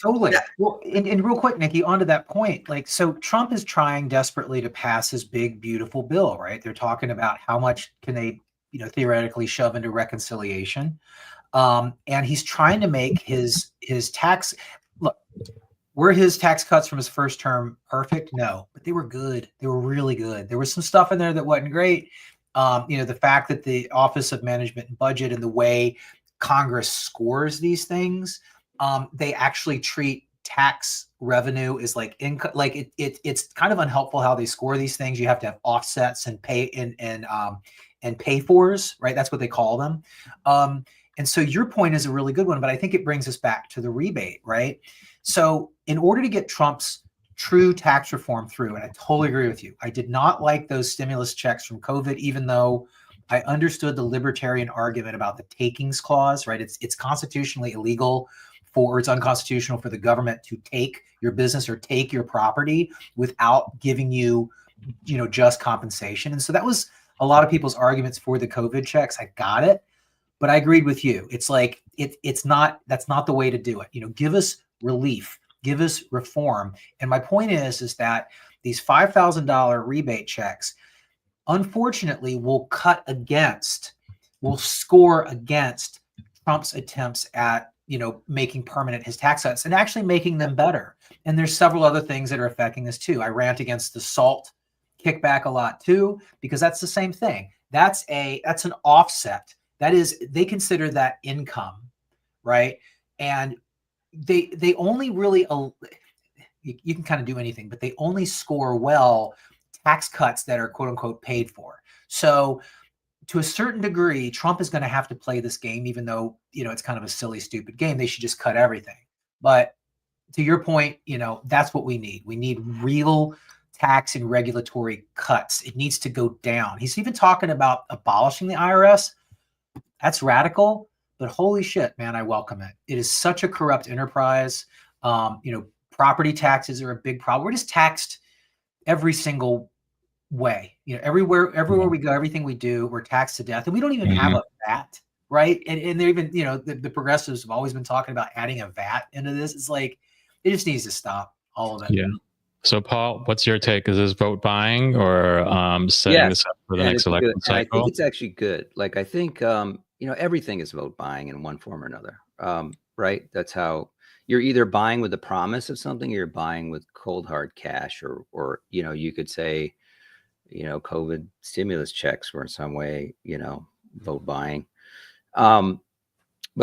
Totally. Well, and real quick, Nikki, onto that point, so Trump is trying desperately to pass his big, beautiful bill, right? They're talking about how much can they, theoretically shove into reconciliation. And he's trying to make his tax, look, were his tax cuts from his first term perfect? No, but they were good. They were really good. There was some stuff in there that wasn't great. The fact that the Office of Management and Budget and the way Congress scores these things, they actually treat tax revenue as like income. Like it's kind of unhelpful how they score these things. You have to have offsets and pay and pay fors, right? That's what they call them. And so your point is a really good one, but I think it brings us back to the rebate, right? So in order to get Trump's true tax reform through, and I totally agree with you, I did not like those stimulus checks from COVID, even though I understood the libertarian argument about the takings clause, right? It's constitutionally illegal it's unconstitutional for the government to take your business or take your property without giving you, just compensation. And so that was a lot of people's arguments for the COVID checks. I got it, but I agreed with you. It's like, that's not the way to do it. Give us relief, give us reform. And my point is that these $5,000 rebate checks, unfortunately, will score against Trump's attempts at, making permanent his tax cuts and actually making them better. And there's several other things that are affecting this too. I rant against the SALT kickback a lot too, because that's the same thing. That's an offset. That is, they consider that income, right? And they only really, you can kind of do anything, but they only score well tax cuts that are quote unquote paid for. So to a certain degree, Trump is going to have to play this game, even though, it's kind of a silly, stupid game. They should just cut everything. But to your point, that's what we need. We need real tax and regulatory cuts. It needs to go down. He's even talking about abolishing the IRS. That's radical, but holy shit, man, I welcome it. It is such a corrupt enterprise. Property taxes are a big problem. We're just taxed every single way. Everywhere we go, everything we do, we're taxed to death, and we don't even have a VAT, right? And they're even, the progressives have always been talking about adding a VAT into this. It's like, it just needs to stop, all of it.
Yeah. So Paul, what's your take? Is this vote buying or setting this up for the next election cycle?
I think it's actually good. Like, I think, everything is vote buying in one form or another, right? That's how you're either buying with the promise of something, or you're buying with cold hard cash, or you could say, COVID stimulus checks were in some way, vote buying. But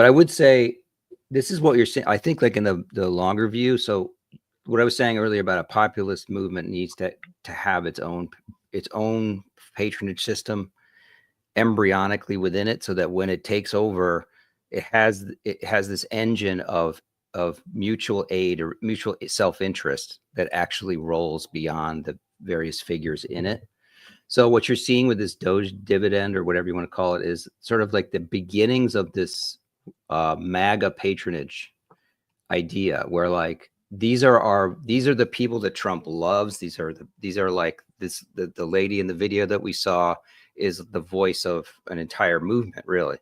I would say this is what you're saying. I think like in the longer view. So what I was saying earlier about a populist movement needs to have its own patronage system embryonically within it, so that when it takes over, it has this engine of mutual aid or mutual self-interest that actually rolls beyond the various figures in it. So what you're seeing with this DOGE dividend, or whatever you want to call it, is sort of like the beginnings of this MAGA patronage idea, where like these are the people that Trump loves. These are like this, the lady in the video that we saw is the voice of an entire movement, really.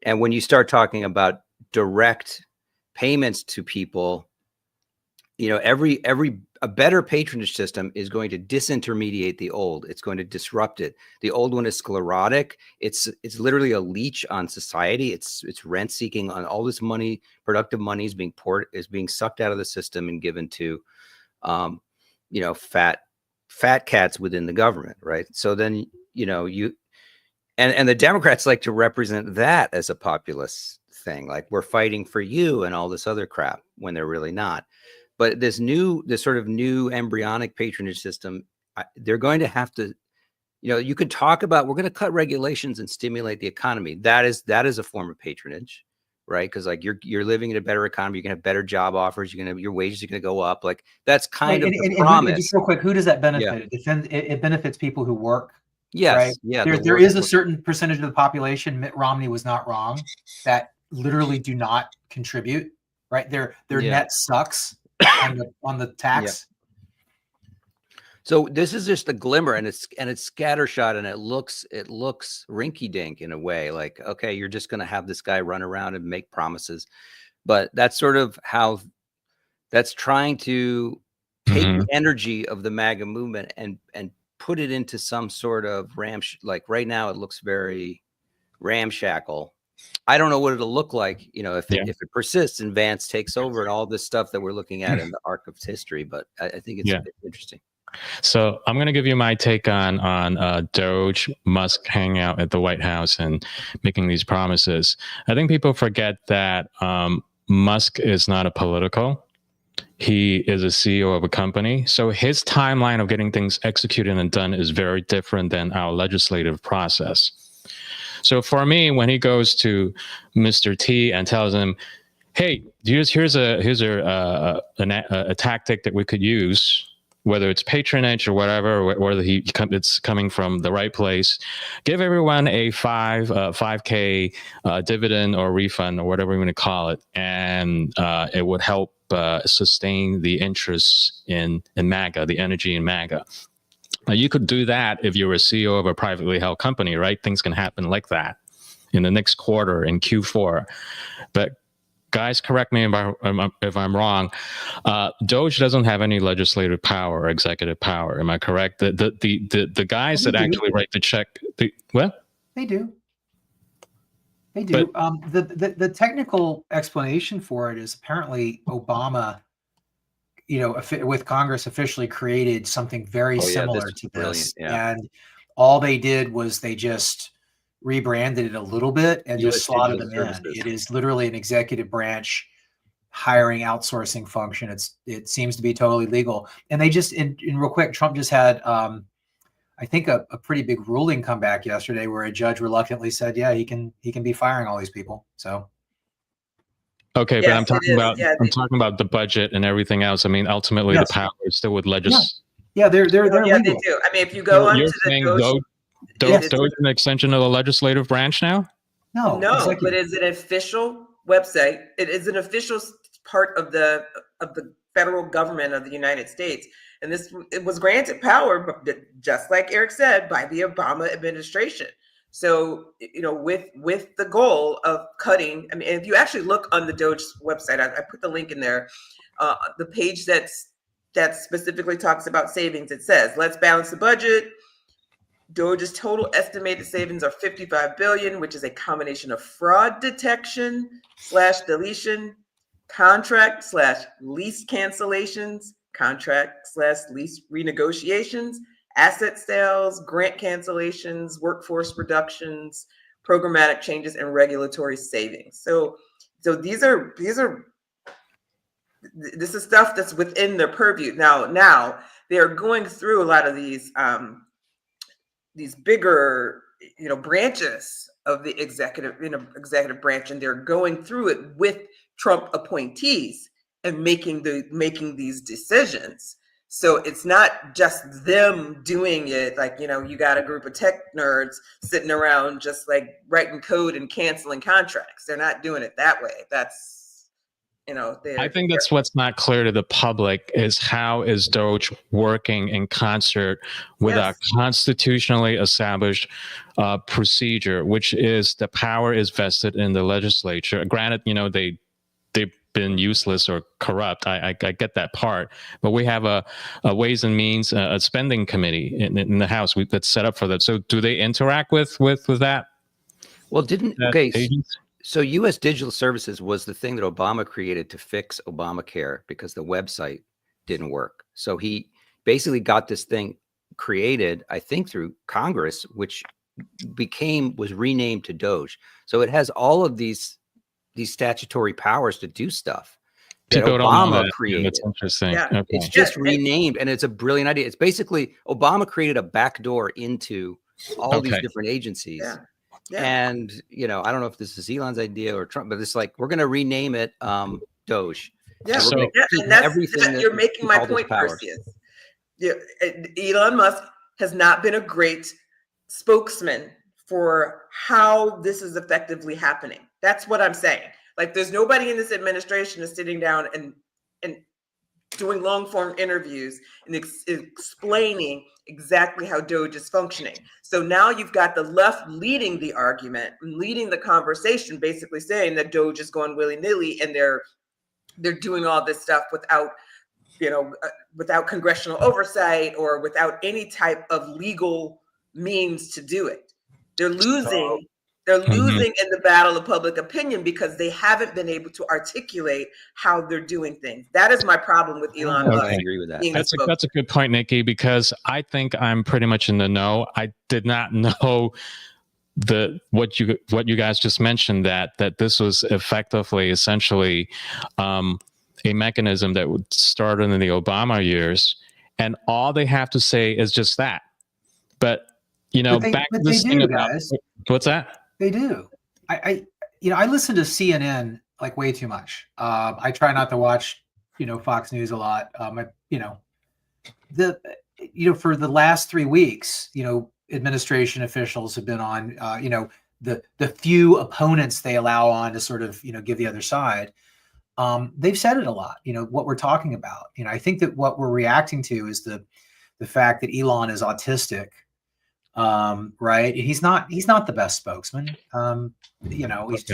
And when you start talking about direct payments to people, a better patronage system is going to disintermediate the old. It's going to disrupt it. The old one is sclerotic. It's literally a leech on society. It's rent seeking on all this money. Productive money is being sucked out of the system and given to, fat cats within the government, right? So then, And the Democrats like to represent that as a populist thing, like we're fighting for you and all this other crap when they're really not. But this sort of new embryonic patronage system, they're going to have to, you could talk about, we're going to cut regulations and stimulate the economy. That is a form of patronage, right? Because like you're living in a better economy, you're gonna have better job offers, your wages are gonna go up. Like that's kind of the promise.
Just real quick, who does that benefit? Yeah. It benefits people who work.
Yes.
Right?
Yeah.
There is a certain percentage of the population, Mitt Romney was not wrong, that literally do not contribute, right? Their net sucks on the tax.
Yeah. So this is just a glimmer, and it's scattershot, and it looks rinky-dink in a way. Like, okay, you're just gonna have this guy run around and make promises. But that's sort of how that's trying to take the energy of the MAGA movement and put it into some sort of like right now it looks very ramshackle. I don't know what it'll look like, if it persists and Vance takes over and all this stuff that we're looking at in the arc of history. But I think it's interesting.
So I'm going to give you my take on DOGE, Musk hanging out at the White House and making these promises. I think people forget that Musk is not a political. He is a CEO of a company. So his timeline of getting things executed and done is very different than our legislative process. So for me, when he goes to Mr. T and tells him, hey, here's a tactic that we could use, whether it's patronage or whatever, or whether it's coming from the right place, give everyone a 5K dividend or refund or whatever you want to call it, and it would help sustain the interest in MAGA, the energy in MAGA. Now, you could do that if you're a CEO of a privately held company, right? Things can happen like that in the next quarter in Q4. But guys, correct me if I'm wrong. DOGE doesn't have any legislative power or executive power. Am I correct? The guys that actually write the check, what?
They do. They do. But, the technical explanation for it is apparently Obama, with Congress officially created something very similar to this. Yeah. And all they did was they just rebranded it a little bit and just slotted them in. It is literally an executive branch hiring outsourcing function. It seems to be totally legal. And they just, in real quick, Trump just had, I think a pretty big ruling come back yesterday where a judge reluctantly said, yeah, he can be firing all these people. So.
Okay, yes, but I'm talking about the budget and everything else. I mean, ultimately the power is still with legislation.
Yeah, they're legal.
They do. I mean, if you go onto the
DOGE is an extension of the legislative branch now?
No, but it's an official website. It is an official part of the federal government of the United States. And it was granted power, just like Eric said, by the Obama administration. So, with the goal of cutting, I mean, if you actually look on the DOGE website, I put the link in there, the page that specifically talks about savings, it says, let's balance the budget. DOGE's total estimated savings are $55 billion, which is a combination of fraud detection /deletion, contract/lease cancellations, contract/lease renegotiations, asset sales, grant cancellations, workforce reductions, programmatic changes, and regulatory savings. So this is stuff that's within their purview. Now they're going through a lot of these bigger, branches of the executive branch, and they're going through it with Trump appointees and making these decisions. So it's not just them doing it. Like, you got a group of tech nerds sitting around just like writing code and canceling contracts. They're not doing it that way. That's,
I think that's what's not clear to the public is how is DOGE working in concert with our constitutionally established procedure, which is the power is vested in the legislature. Granted, they've been useless or corrupt. I get that part, but we have a Ways and Means, a spending committee in the House that's set up for that. So do they interact with that?
Well, so U.S. Digital Services was the thing that Obama created to fix Obamacare because the website didn't work. So he basically got this thing created, I think, through Congress, which was renamed to DOGE. So it has all of these statutory powers to do stuff that
People don't know
Obama
that.
created.
That's interesting.
Yeah.
Okay.
It's just renamed, and it's a brilliant idea. It's basically Obama created a backdoor into all these different agencies.
Yeah. Yeah.
And, you know, I don't know if this is Elon's idea or Trump, but it's like, we're going to rename it DOGE.
Yeah,
So-
and that's you're making my point, Perseus. Yeah, Elon Musk has not been a great spokesman for how this is effectively happening. That's what I'm saying. Like, there's nobody in this administration is sitting down and doing long form interviews and explaining exactly how DOGE is functioning. So now you've got the left leading the argument, leading the conversation, basically saying that DOGE is going willy nilly and they're doing all this stuff without, you know, without congressional oversight or without any type of legal means to do it. They're losing. They're losing in the battle of public opinion because they haven't been able to articulate how they're doing things. That is my problem with Elon Musk.
I agree with that.
That's a good point, Nikki, because I think I'm pretty much in the know. I did not know what you guys just mentioned, that this was effectively essentially a mechanism that would start in the Obama years, and all they have to say is just that. But you know, back to this thing about what's that?
They do. I listen to CNN like way too much. I try not to watch, Fox News a lot. For the last 3 weeks, administration officials have been on, the few opponents they allow on to sort of, give the other side. They've said it a lot, what we're talking about. I think that what we're reacting to is the fact that Elon is autistic. Right. He's not the best spokesman. He's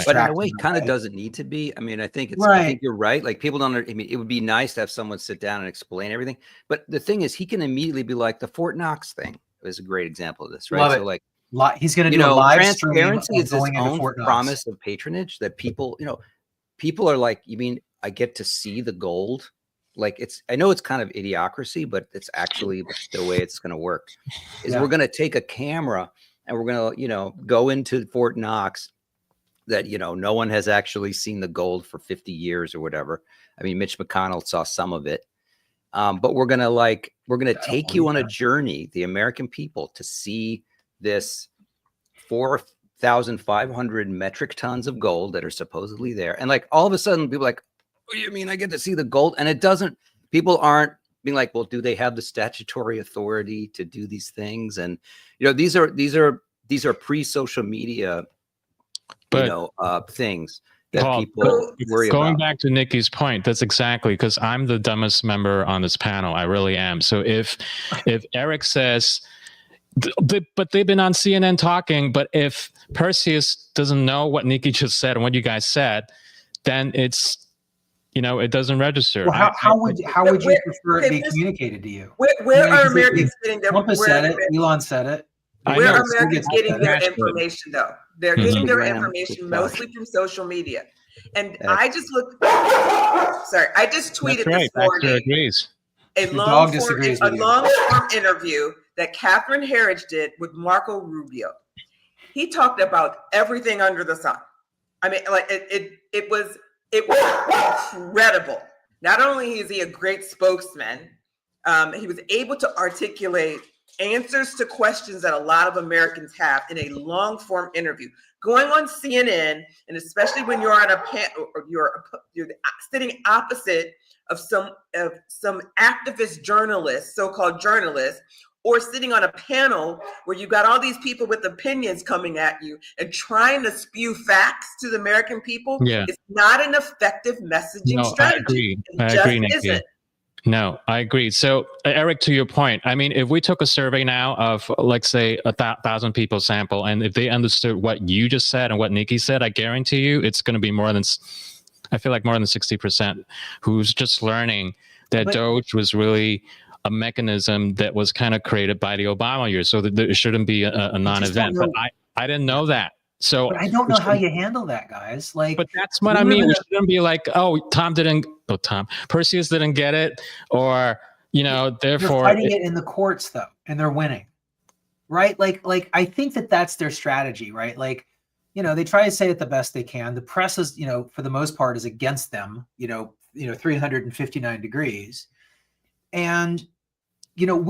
but in a way, kind of doesn't need to be. I mean, I think I think you're right. Like, people don't, I mean, it would be nice to have someone sit down and explain everything. But the thing is, he can immediately be like, the Fort Knox thing is a great example of this, right?
Love
so
it.
like,
he's going to do a live
transparency is its own
Fort Knox.
promise of patronage that people, people are like, you mean I get to see the gold? Like, I know it's kind of idiocracy, but it's actually the way it's going to work. We're going to take a camera and we're going to, go into Fort Knox that, no one has actually seen the gold for 50 years or whatever. I mean, Mitch McConnell saw some of it. But we're going to take you on a journey, the American people, to see this 4,500 metric tons of gold that are supposedly there. And like, all of a sudden people are like, what do you mean I get to see the gold? And people aren't being like, well, do they have the statutory authority to do these things? And, these are pre-social media, things that
Paul,
people worry
going
about.
Back to Nikki's point, that's exactly, because I'm the dumbest member on this panel. I really am. So if Eric says, but they've been on CNN talking, but if Perseus doesn't know what Nikki just said and what you guys said, then it's, it doesn't register.
Well, how would you prefer it be communicated to you?
Where are Americans getting their?
Trump said it. Elon said it.
Where are Americans getting their information, though? They're getting their information mostly from social media. And I just tweeted this morning a long form interview that Catherine Herridge did with Marco Rubio. He talked about everything under the sun. I mean, like, it was incredible. Not only is he a great spokesman, he was able to articulate answers to questions that a lot of Americans have in a long form interview. Going on CNN, and especially when you're on a panel or you're sitting opposite of some activist journalists, so-called journalists, or sitting on a panel where you've got all these people with opinions coming at you and trying to spew facts to the American people, it's not an effective messaging strategy.
I agree, Nikki. No, I agree. So, Eric, to your point, I mean, if we took a survey now of, like, say, 1,000 people sample, and if they understood what you just said and what Nikki said, I guarantee you it's going to be more than 60% who's just learning that DOGE was really a mechanism that was kind of created by the Obama years, so that there shouldn't be a non-event. But I didn't know that. So
but I don't know how you handle that, guys. Like,
but that's what I mean. We shouldn't be like, Perseus didn't get it, or therefore
they're fighting it in the courts, though, and they're winning. right? Like I think that that's their strategy, right? Like, you know, they try to say it the best they can. The press is, you know, for the most part is against them, 359 degrees. And, you know,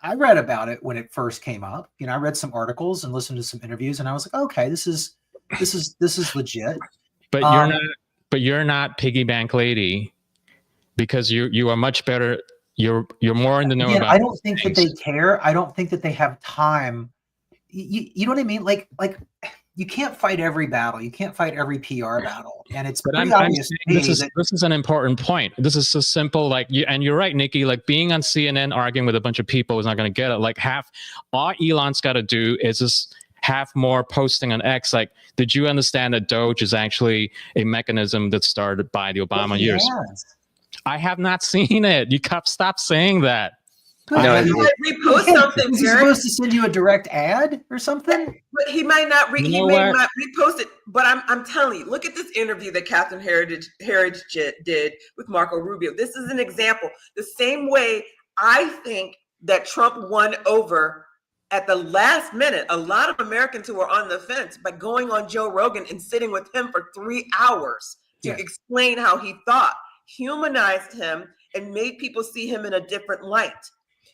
I read about it when it first came up. You know, I read some articles and listened to some interviews, and I was like, okay, this is legit.
But you're not piggy bank lady, because you are much better. You're more in the know about.
I don't think that they care. I don't think that they have time. You know what I mean? Like you can't fight every battle. You can't fight every PR battle. And it's pretty obvious.
This is an important point. This is so simple. Like and you're right, Nikki. Like being on CNN arguing with a bunch of people is not going to get it. Like all Elon's got to do is just have more posting on X. Like, did you understand that DOGE is actually a mechanism that started by the Obama years? I have not seen it. You stop saying that.
No, he might repost something.
Is he supposed to send you a direct ad or something?
But he might not. He may not repost it. But I'm telling you, look at this interview that Catherine Herridge did with Marco Rubio. This is an example. The same way I think that Trump won over at the last minute a lot of Americans who were on the fence by going on Joe Rogan and sitting with him for 3 hours to explain how he thought, humanized him, and made people see him in a different light.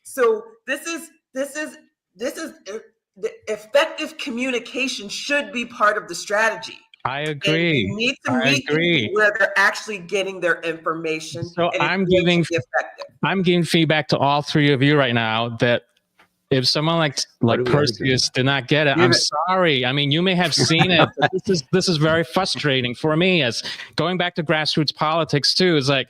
So this is the effective communication should be part of the strategy.
I agree.
And you need to meet people where they're actually getting their information.
So I'm giving feedback to all three of you right now that if someone like Perseus did not get it, I'm sorry. I mean, you may have seen it. But this is very frustrating for me, as going back to grassroots politics too. Is like,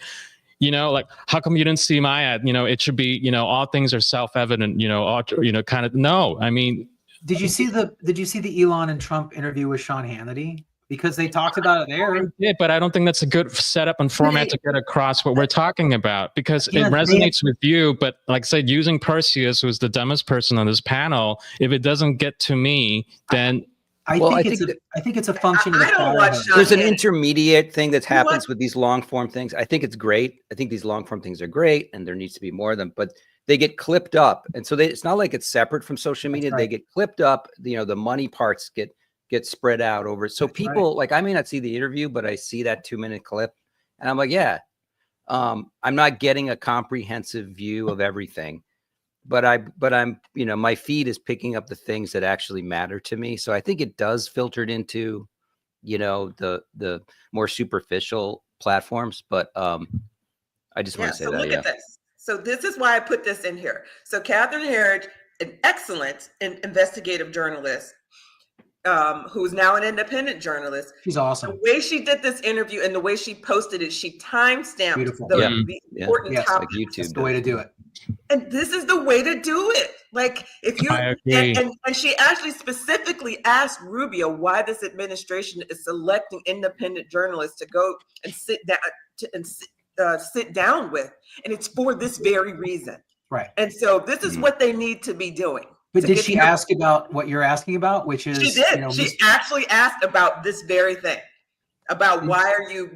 you know, like, how come you didn't see my ad? You know, it should be, you know, all things are self-evident, you know, kind of. No, I mean, did you see the Elon and Trump interview with Sean Hannity? Because they talked about it there. I did, but I don't think that's a good setup and format to get across what we're talking about, because it resonates with you. But like I said, using Perseus, who's the dumbest person on this panel, if it doesn't get to me, then I think it's a function of
there's an intermediate thing that happens with these long form things. I think it's great. I think these long form things are great, and there needs to be more of them, but they get clipped up. And so it's not like it's separate from social media. They get clipped up. You know, the money parts get spread out over. So people like, I may not see the interview, but I see that 2-minute clip and I'm like, I'm not getting a comprehensive view of everything, but I'm, you know, my feed is picking up the things that actually matter to me. So I think it does filter it into, you know, the more superficial platforms, but I just want to say that.
Look at this. So this is why I put this in here. So Catherine Herridge, an excellent investigative journalist, who's now an independent journalist.
She's awesome.
The way she did this interview and the way she posted it, she time-stamped the important topics.
Like YouTube.
That's the way to do it.
And this is the way to do it. Like, if you and she actually specifically asked Rubio why this administration is selecting independent journalists to go and sit down with, and it's for this very reason.
Right.
And so this is what they need to be doing.
But did she ask about what you're asking about, which is...
She did. You know, she actually asked about this very thing, about why are you,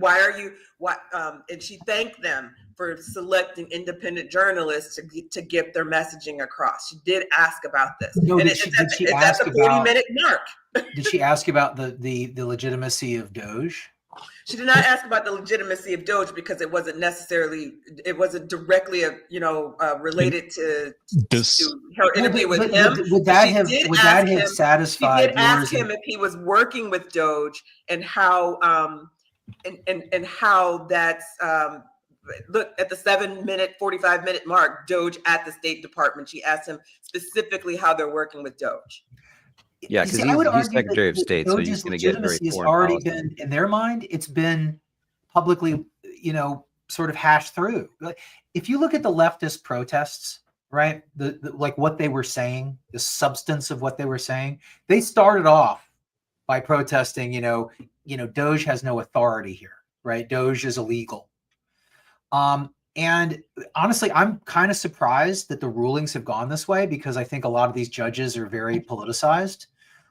and she thanked them for selecting independent journalists to get their messaging across. She did ask about this.
No,
and
did she ask
at the 40-minute mark.
Did she ask about the legitimacy of DOGE?
She did not ask about the legitimacy of DOGE because it wasn't directly, related to her interview with him.
Would that have satisfied?
She did ask him if he was working with DOGE and how, and how that's, look at the 7-minute, 45-minute mark, DOGE at the State Department. She asked him specifically how they're working with DOGE.
Yeah, because he's Secretary of State, so he's going to get very foreign
already
policy.
Been in their mind. It's been publicly, sort of hashed through. If you look at the leftist protests, right, the like what they were saying, the substance of what they were saying, they started off by protesting. DOGE has no authority here, right? DOGE is illegal. And honestly, I'm kind of surprised that the rulings have gone this way, because I think a lot of these judges are very politicized.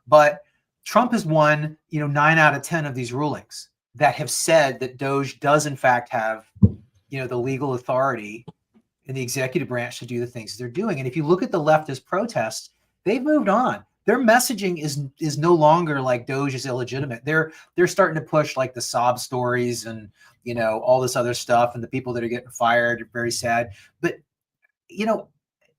But Trump has won, 9 out of 10 of these rulings that have said that DOGE does in fact have, the legal authority in the executive branch to do the things they're doing. And if you look at the leftist protests, They've moved on. Their messaging is no longer like Doge is illegitimate. They're starting to push like the sob stories and, you know, all this other stuff, and the people that are getting fired are very sad. But, you know,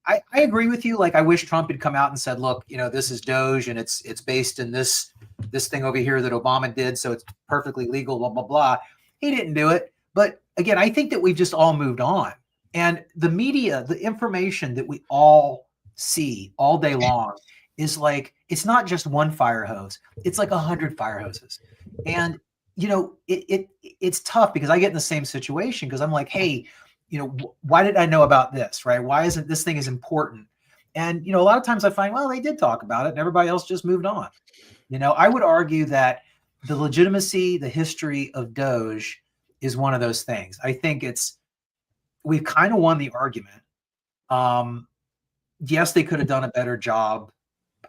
I agree with you. Like, I wish Trump had come out and said, look, you know, this is Doge and it's based in this thing over here that Obama did, so it's perfectly legal, blah, blah, blah. He didn't do it. But again, I think that we've just all moved on. And the media, the information that we all see all day long is like, it's not just one fire hose. It's like 100 fire hoses. And, you know, it's tough because I get in the same situation because I'm like, hey, you know, why did I know about this, right? Why isn't this thing as important? And, you know, a lot of times I find, well, they did talk about it and everybody else just moved on. You know, I would argue that the legitimacy, the history of Doge is one of those things. I think we've kind of won the argument. Yes, they could have done a better job,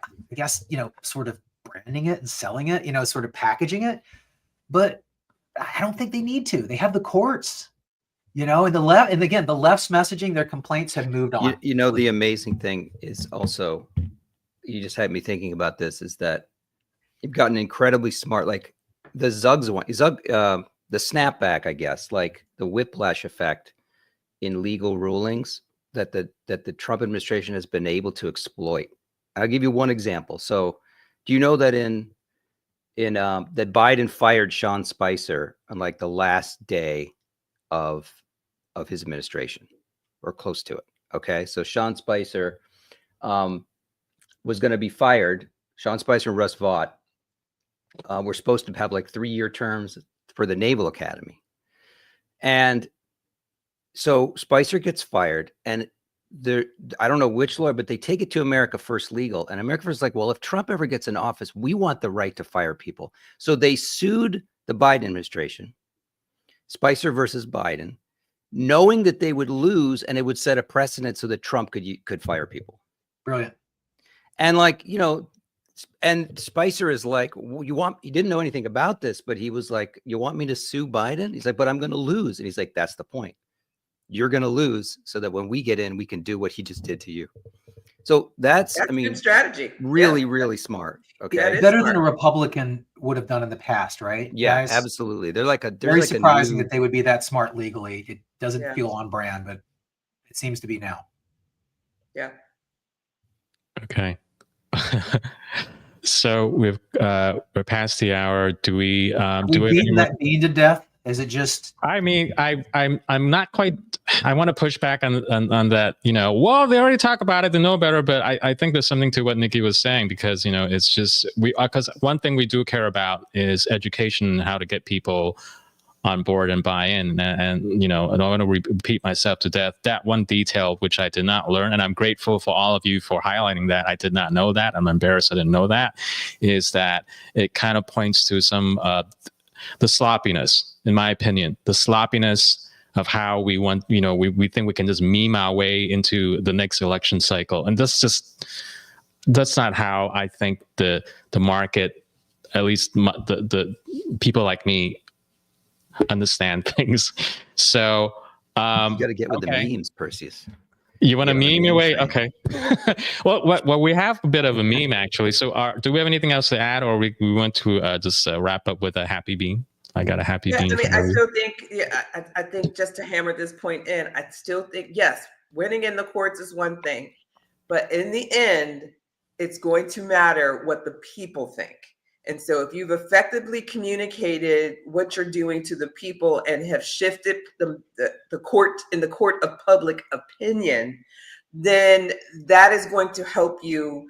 I guess, you know, sort of branding it and selling it, you know, sort of packaging it. But I don't think they need to. They have the courts, you know, and the left, and again, the left's messaging, their complaints have moved on.
You know, the amazing thing is also, you just had me thinking about this, is that you've gotten incredibly smart, like the Zugs one, the snapback, I guess, like the whiplash effect in legal rulings that the Trump administration has been able to exploit. I'll give you one example. So do you know that that Biden fired Sean Spicer on like the last day of his administration, or close to it? Okay. So Sean Spicer was going to be fired. Sean Spicer and Russ Vought were supposed to have like 3-year terms for the Naval Academy. And so Spicer gets fired, and I don't know which lawyer, but they take it to America First Legal, and America First is like, well, if Trump ever gets in office, we want the right to fire people. So they sued the Biden administration, Spicer versus Biden, knowing that they would lose and it would set a precedent so that Trump could fire people.
Brilliant.
And like, you know, and Spicer is like, he didn't know anything about this, but he was like, you want me to sue Biden? He's like, but I'm going to lose. And he's like, that's the point. You're going to lose so that when we get in, we can do what he just did to you. So that's I mean,
good strategy.
Really, really smart. Okay.
Yeah,
Better
smart.
than a Republican would have done in the past, right?
Yeah,
guys?
Absolutely. They're like
very
like
surprising that they would be that smart legally. It doesn't feel on brand, but it seems to be now.
Yeah.
Okay. So we're past the hour. Do we
beaten that bean to death? Is it just?
I mean, I'm not quite. I want to push back on that. You know, well, they already talk about it. They know better. But I think there's something to what Nikki was saying, because you know, it's just because one thing we do care about is education and how to get people on board and buy in. And you know, I don't want to repeat myself to death. That one detail which I did not learn, and I'm grateful for all of you for highlighting that. I did not know that. I'm embarrassed I didn't know that. Is that it kind of points to some the sloppiness, in my opinion, the sloppiness of how we want, you know, we think we can just meme our way into the next election cycle. And that's not how I think the market, at least the people like me, understand things. So
you got to get with the memes, Perseus.
You want to meme your way? Okay. well, we have a bit of a meme actually. So do we have anything else to add, or we want to just wrap up with a happy bean? I got a happy bean.
I mean, I still think, I think just to hammer this point in, I still think, yes, winning in the courts is one thing, but in the end, it's going to matter what the people think. And so if you've effectively communicated what you're doing to the people and have shifted the court in the court of public opinion, then that is going to help you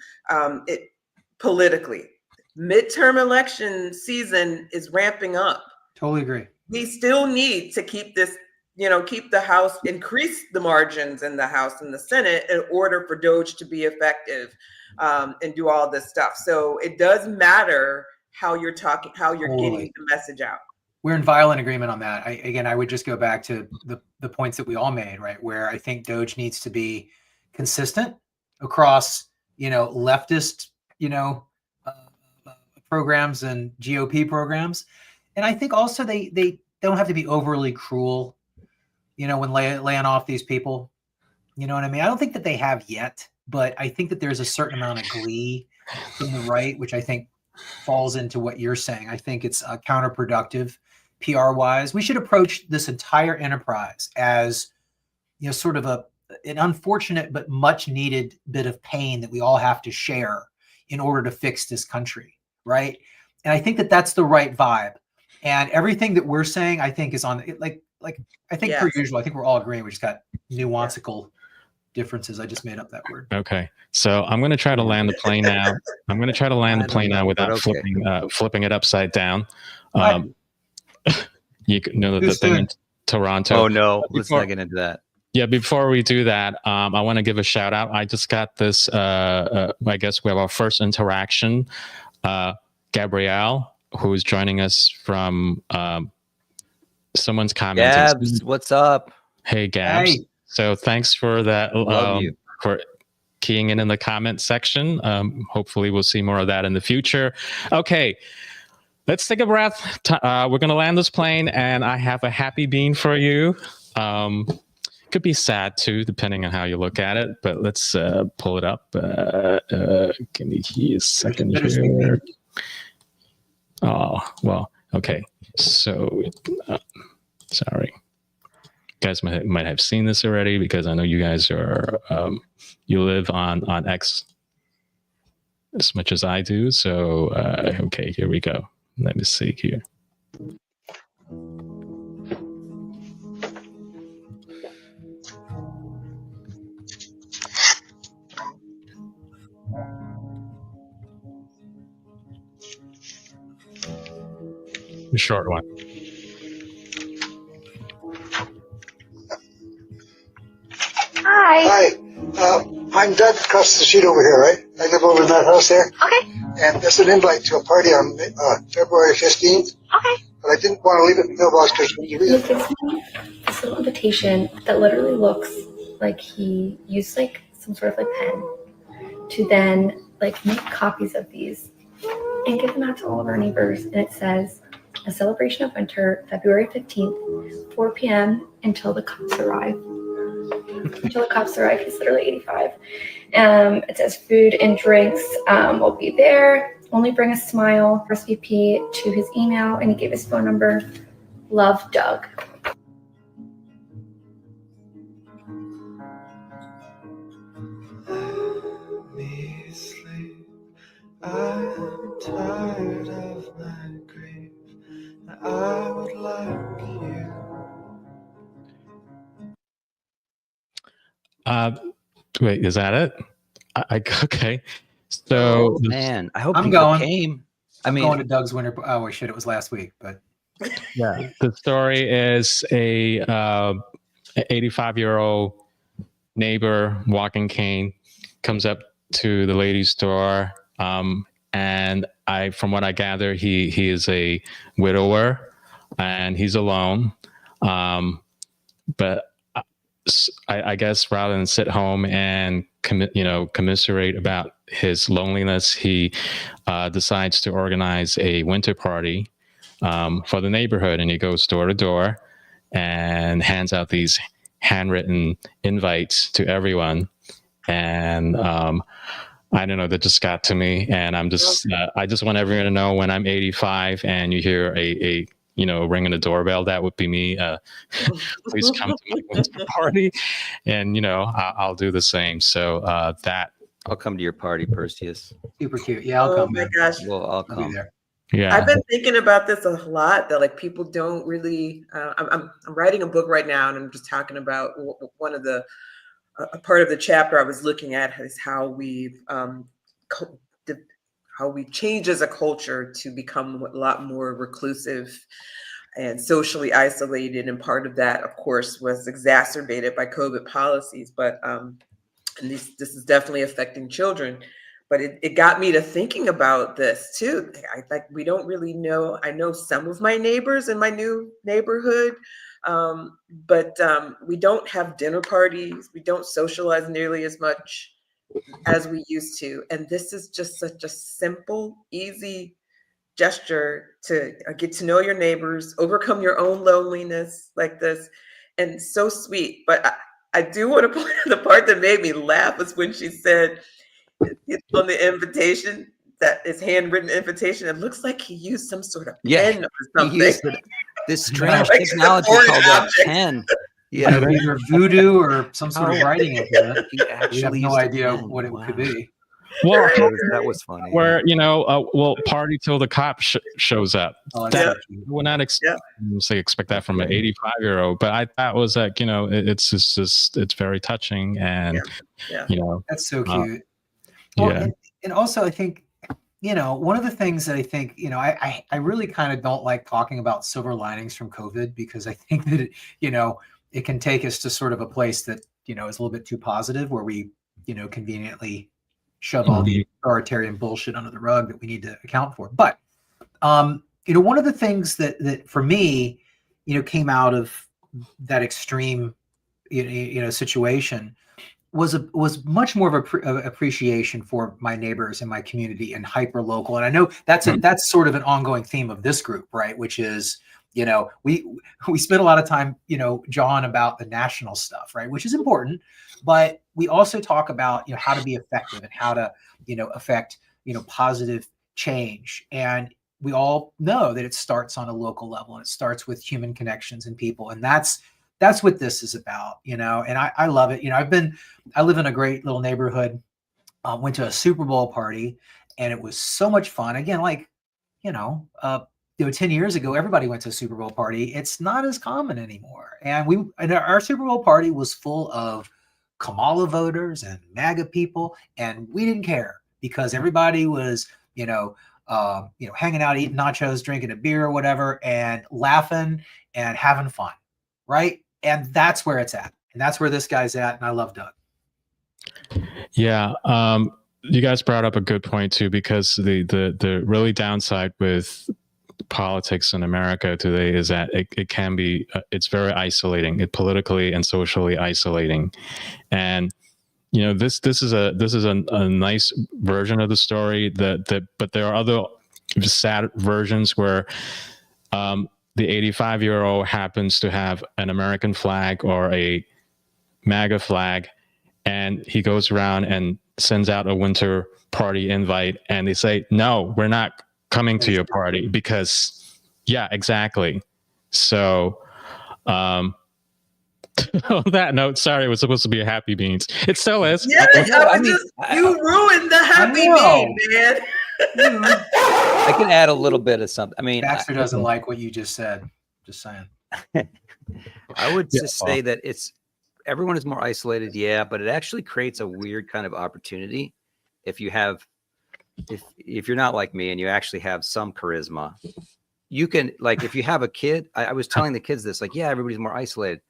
politically. Midterm election season is ramping up.
Totally agree.
We still need to keep this, you know, keep the House, increase the margins in the House and the Senate in order for DOGE to be effective and do all this stuff. So it does matter how you're talking, how you're getting the message out.
We're in violent agreement on that. I would just go back to the points that we all made, right? Where I think DOGE needs to be consistent across, you know, leftist, you know, programs and GOP programs. And I think also they don't have to be overly cruel, you know, when laying off these people. You know what I mean? I don't think that they have yet. but I think that there's a certain amount of glee from the right, which I think falls into what you're saying. I think it's counterproductive PR wise. We should approach this entire enterprise as, you know, sort of an unfortunate but much needed bit of pain that we all have to share in order to fix this country, right? And I think that that's the right vibe. And everything that we're saying, I think, is on like I think per usual. I think we're all agreeing. We just got nuanceical differences. I just made up that word.
Okay, so I'm going to try to land the plane now. I'm going to try to land the plane now without flipping it upside down. You know the thing in Toronto.
Oh no, let's not get into that.
Yeah, before we do that, I want to give a shout out. I just got this. I guess we have our first interaction. Gabrielle, who is joining us from someone's commenting.
Gabs, what's up?
Hey, Gabs. Hey. So thanks for that.
Love you.
For keying in the comment section. Hopefully we'll see more of that in the future. Okay, let's take a breath. We're going to land this plane, and I have a happy bean for you. Could be sad too, depending on how you look at it, but let's pull it up. Give me a second here. Oh, well, okay. So, sorry. You guys might have seen this already, because I know you guys are, you live on X as much as I do. So, okay, here we go. Let me see here. A short one.
Hi. I'm Doug across the street over here, right? I live over in that house there.
Okay.
And there's an invite to a party on February 15th.
Okay.
But I didn't want to leave it in the mailbox because when you read it.
This little invitation that literally looks like he used like some sort of like pen to then like make copies of these and give them out to all of our neighbors. And it says, a celebration of winter, February 15th, 4 p.m. until the cops arrive. Until the cops arrive, he's literally 85. It says food and drinks will be there. Only bring a smile, RSVP to his email, and he gave his phone number. Love, Doug.
Let me sleep. I'm tired of my grief. I would like you.
Wait, is that it? Okay. So,
man, I hope
I'm
people
going.
came.
I'm going to Doug's winter. Oh, shit, it was last week, but
yeah, the story is a 85-year-old neighbor walking cane comes up to the lady's door, and from what I gather, he is a widower and he's alone, but I guess rather than sit home and commiserate about his loneliness, he decides to organize a winter party for the neighborhood, and he goes door to door and hands out these handwritten invites to everyone. And I don't know, that just got to me, and I'm just I just want everyone to know, when I'm 85 and you hear a ringing the doorbell, that would be me. Please come to my winter party, and I'll do the same. So that
I'll come to your party, Perseus.
super cute. Yeah, I'll come.
Oh my gosh.
Well, I'll
I'll
come.
be there.
Yeah,
I've been thinking about this a lot, that like people don't really, I'm writing a book right now, and I'm just talking about one of the, a part of the chapter I was looking at is how we've, how we change as a culture to become a lot more reclusive and socially isolated. And part of that, of course, was exacerbated by COVID policies. But and this is definitely affecting children. But it got me to thinking about this too. We don't really know. I know some of my neighbors in my new neighborhood, but we don't have dinner parties. We don't socialize nearly as much as we used to. And this is just such a simple, easy gesture to get to know your neighbors, overcome your own loneliness like this. And so sweet. But I do want to point out the part that made me laugh was when she said on the invitation that is handwritten invitation. It looks like he used some sort of pen or something.
He used this strange
Like
technology
foreign
called a
object.
pen.
Yeah,
Yeah,
either voodoo or some sort of writing implement.
he
We have
actually
no
used a
idea
pen.
what it
Wow.
could be.
Well,
That was funny.
where party till the cop shows up.
Oh, that's
That
so cute.
would not expect that from an 85-year-old, but I thought was like, it's just it's very touching, and
Yeah.
That's so cute. Well,
yeah.
and also I think, one of the things that I think, I really kind of don't like talking about silver linings from COVID, because I think that, it can take us to sort of a place that, is a little bit too positive, where we, conveniently shove all the authoritarian bullshit under the rug that we need to account for. But, one of the things that for me, came out of that extreme, situation was much more of a appreciation for my neighbors and my community and hyper local. And I know that's sort of an ongoing theme of this group, right? Which is, we spend a lot of time, John, about the national stuff, right? Which is important, but we also talk about, how to be effective and how to, affect, positive change. And we all know that it starts on a local level, and it starts with human connections and people. And that's what this is about, and I love it. I live in a great little neighborhood, went to a Super Bowl party, and it was so much fun. Again, 10 years ago, everybody went to a Super Bowl party. It's not as common anymore. And our Super Bowl party was full of Kamala voters and MAGA people, and we didn't care, because everybody was, hanging out, eating nachos, drinking a beer or whatever, and laughing and having fun, right? And that's where it's at, and that's where this guy's at. And I love Doug.
Yeah. You guys brought up a good point too, because the really downside with politics in America today is that it can be it's very isolating, politically and socially isolating. And this is a nice version of the story but there are other sad versions where the 85-year-old happens to have an American flag or a MAGA flag, and he goes around and sends out a winter party invite, and they say, no, we're not coming to your party because, yeah, exactly. So, on that note, sorry, it was supposed to be a happy beans. It still is.
Yeah, you ruined the happy bean, man.
I can add a little bit of something. I mean,
Baxter doesn't like what you just said. Just saying.
I would just say that everyone is more isolated, yeah, but it actually creates a weird kind of opportunity if you have, if you're not like me and you actually have some charisma. You can, like, if you have a kid, I was telling the kids this, like, yeah, everybody's more isolated,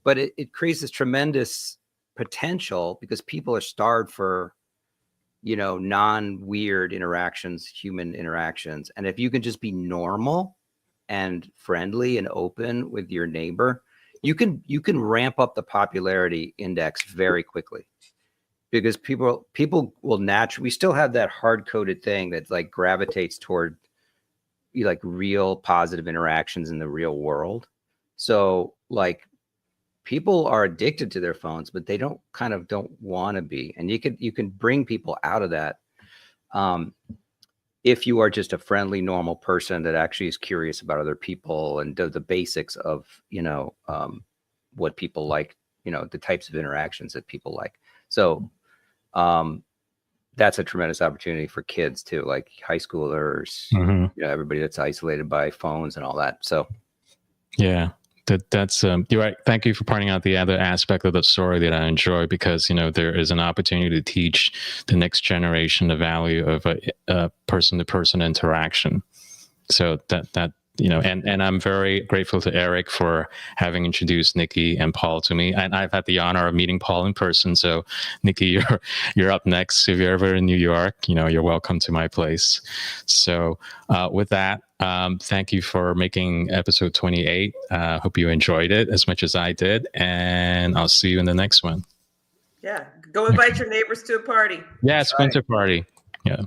but it creates this tremendous potential because people are starved for, non-weird interactions, human interactions. And if you can just be normal and friendly and open with your neighbor, you can ramp up the popularity index very quickly, because people will naturally, we still have that hard-coded thing that like gravitates toward like real positive interactions in the real world. So like people are addicted to their phones, but they don't want to be. And you can bring people out of that. If you are just a friendly, normal person that actually is curious about other people and does the basics of, what people like, the types of interactions that people like. So that's a tremendous opportunity for kids too, like high schoolers, everybody that's isolated by phones and all that. So, yeah.
That's you're right. Thank you for pointing out the other aspect of the story that I enjoy, because there is an opportunity to teach the next generation the value of a person-to-person interaction. So that and I'm very grateful to Eric for having introduced Nikki and Paul to me. And I've had the honor of meeting Paul in person. So Nikki, you're up next. If you're ever in New York, you're welcome to my place. So with that, thank you for making episode 28. Hope you enjoyed it as much as I did. And I'll see you in the next one.
Yeah. Go invite your neighbors to a party.
Yes, winter party. Yeah.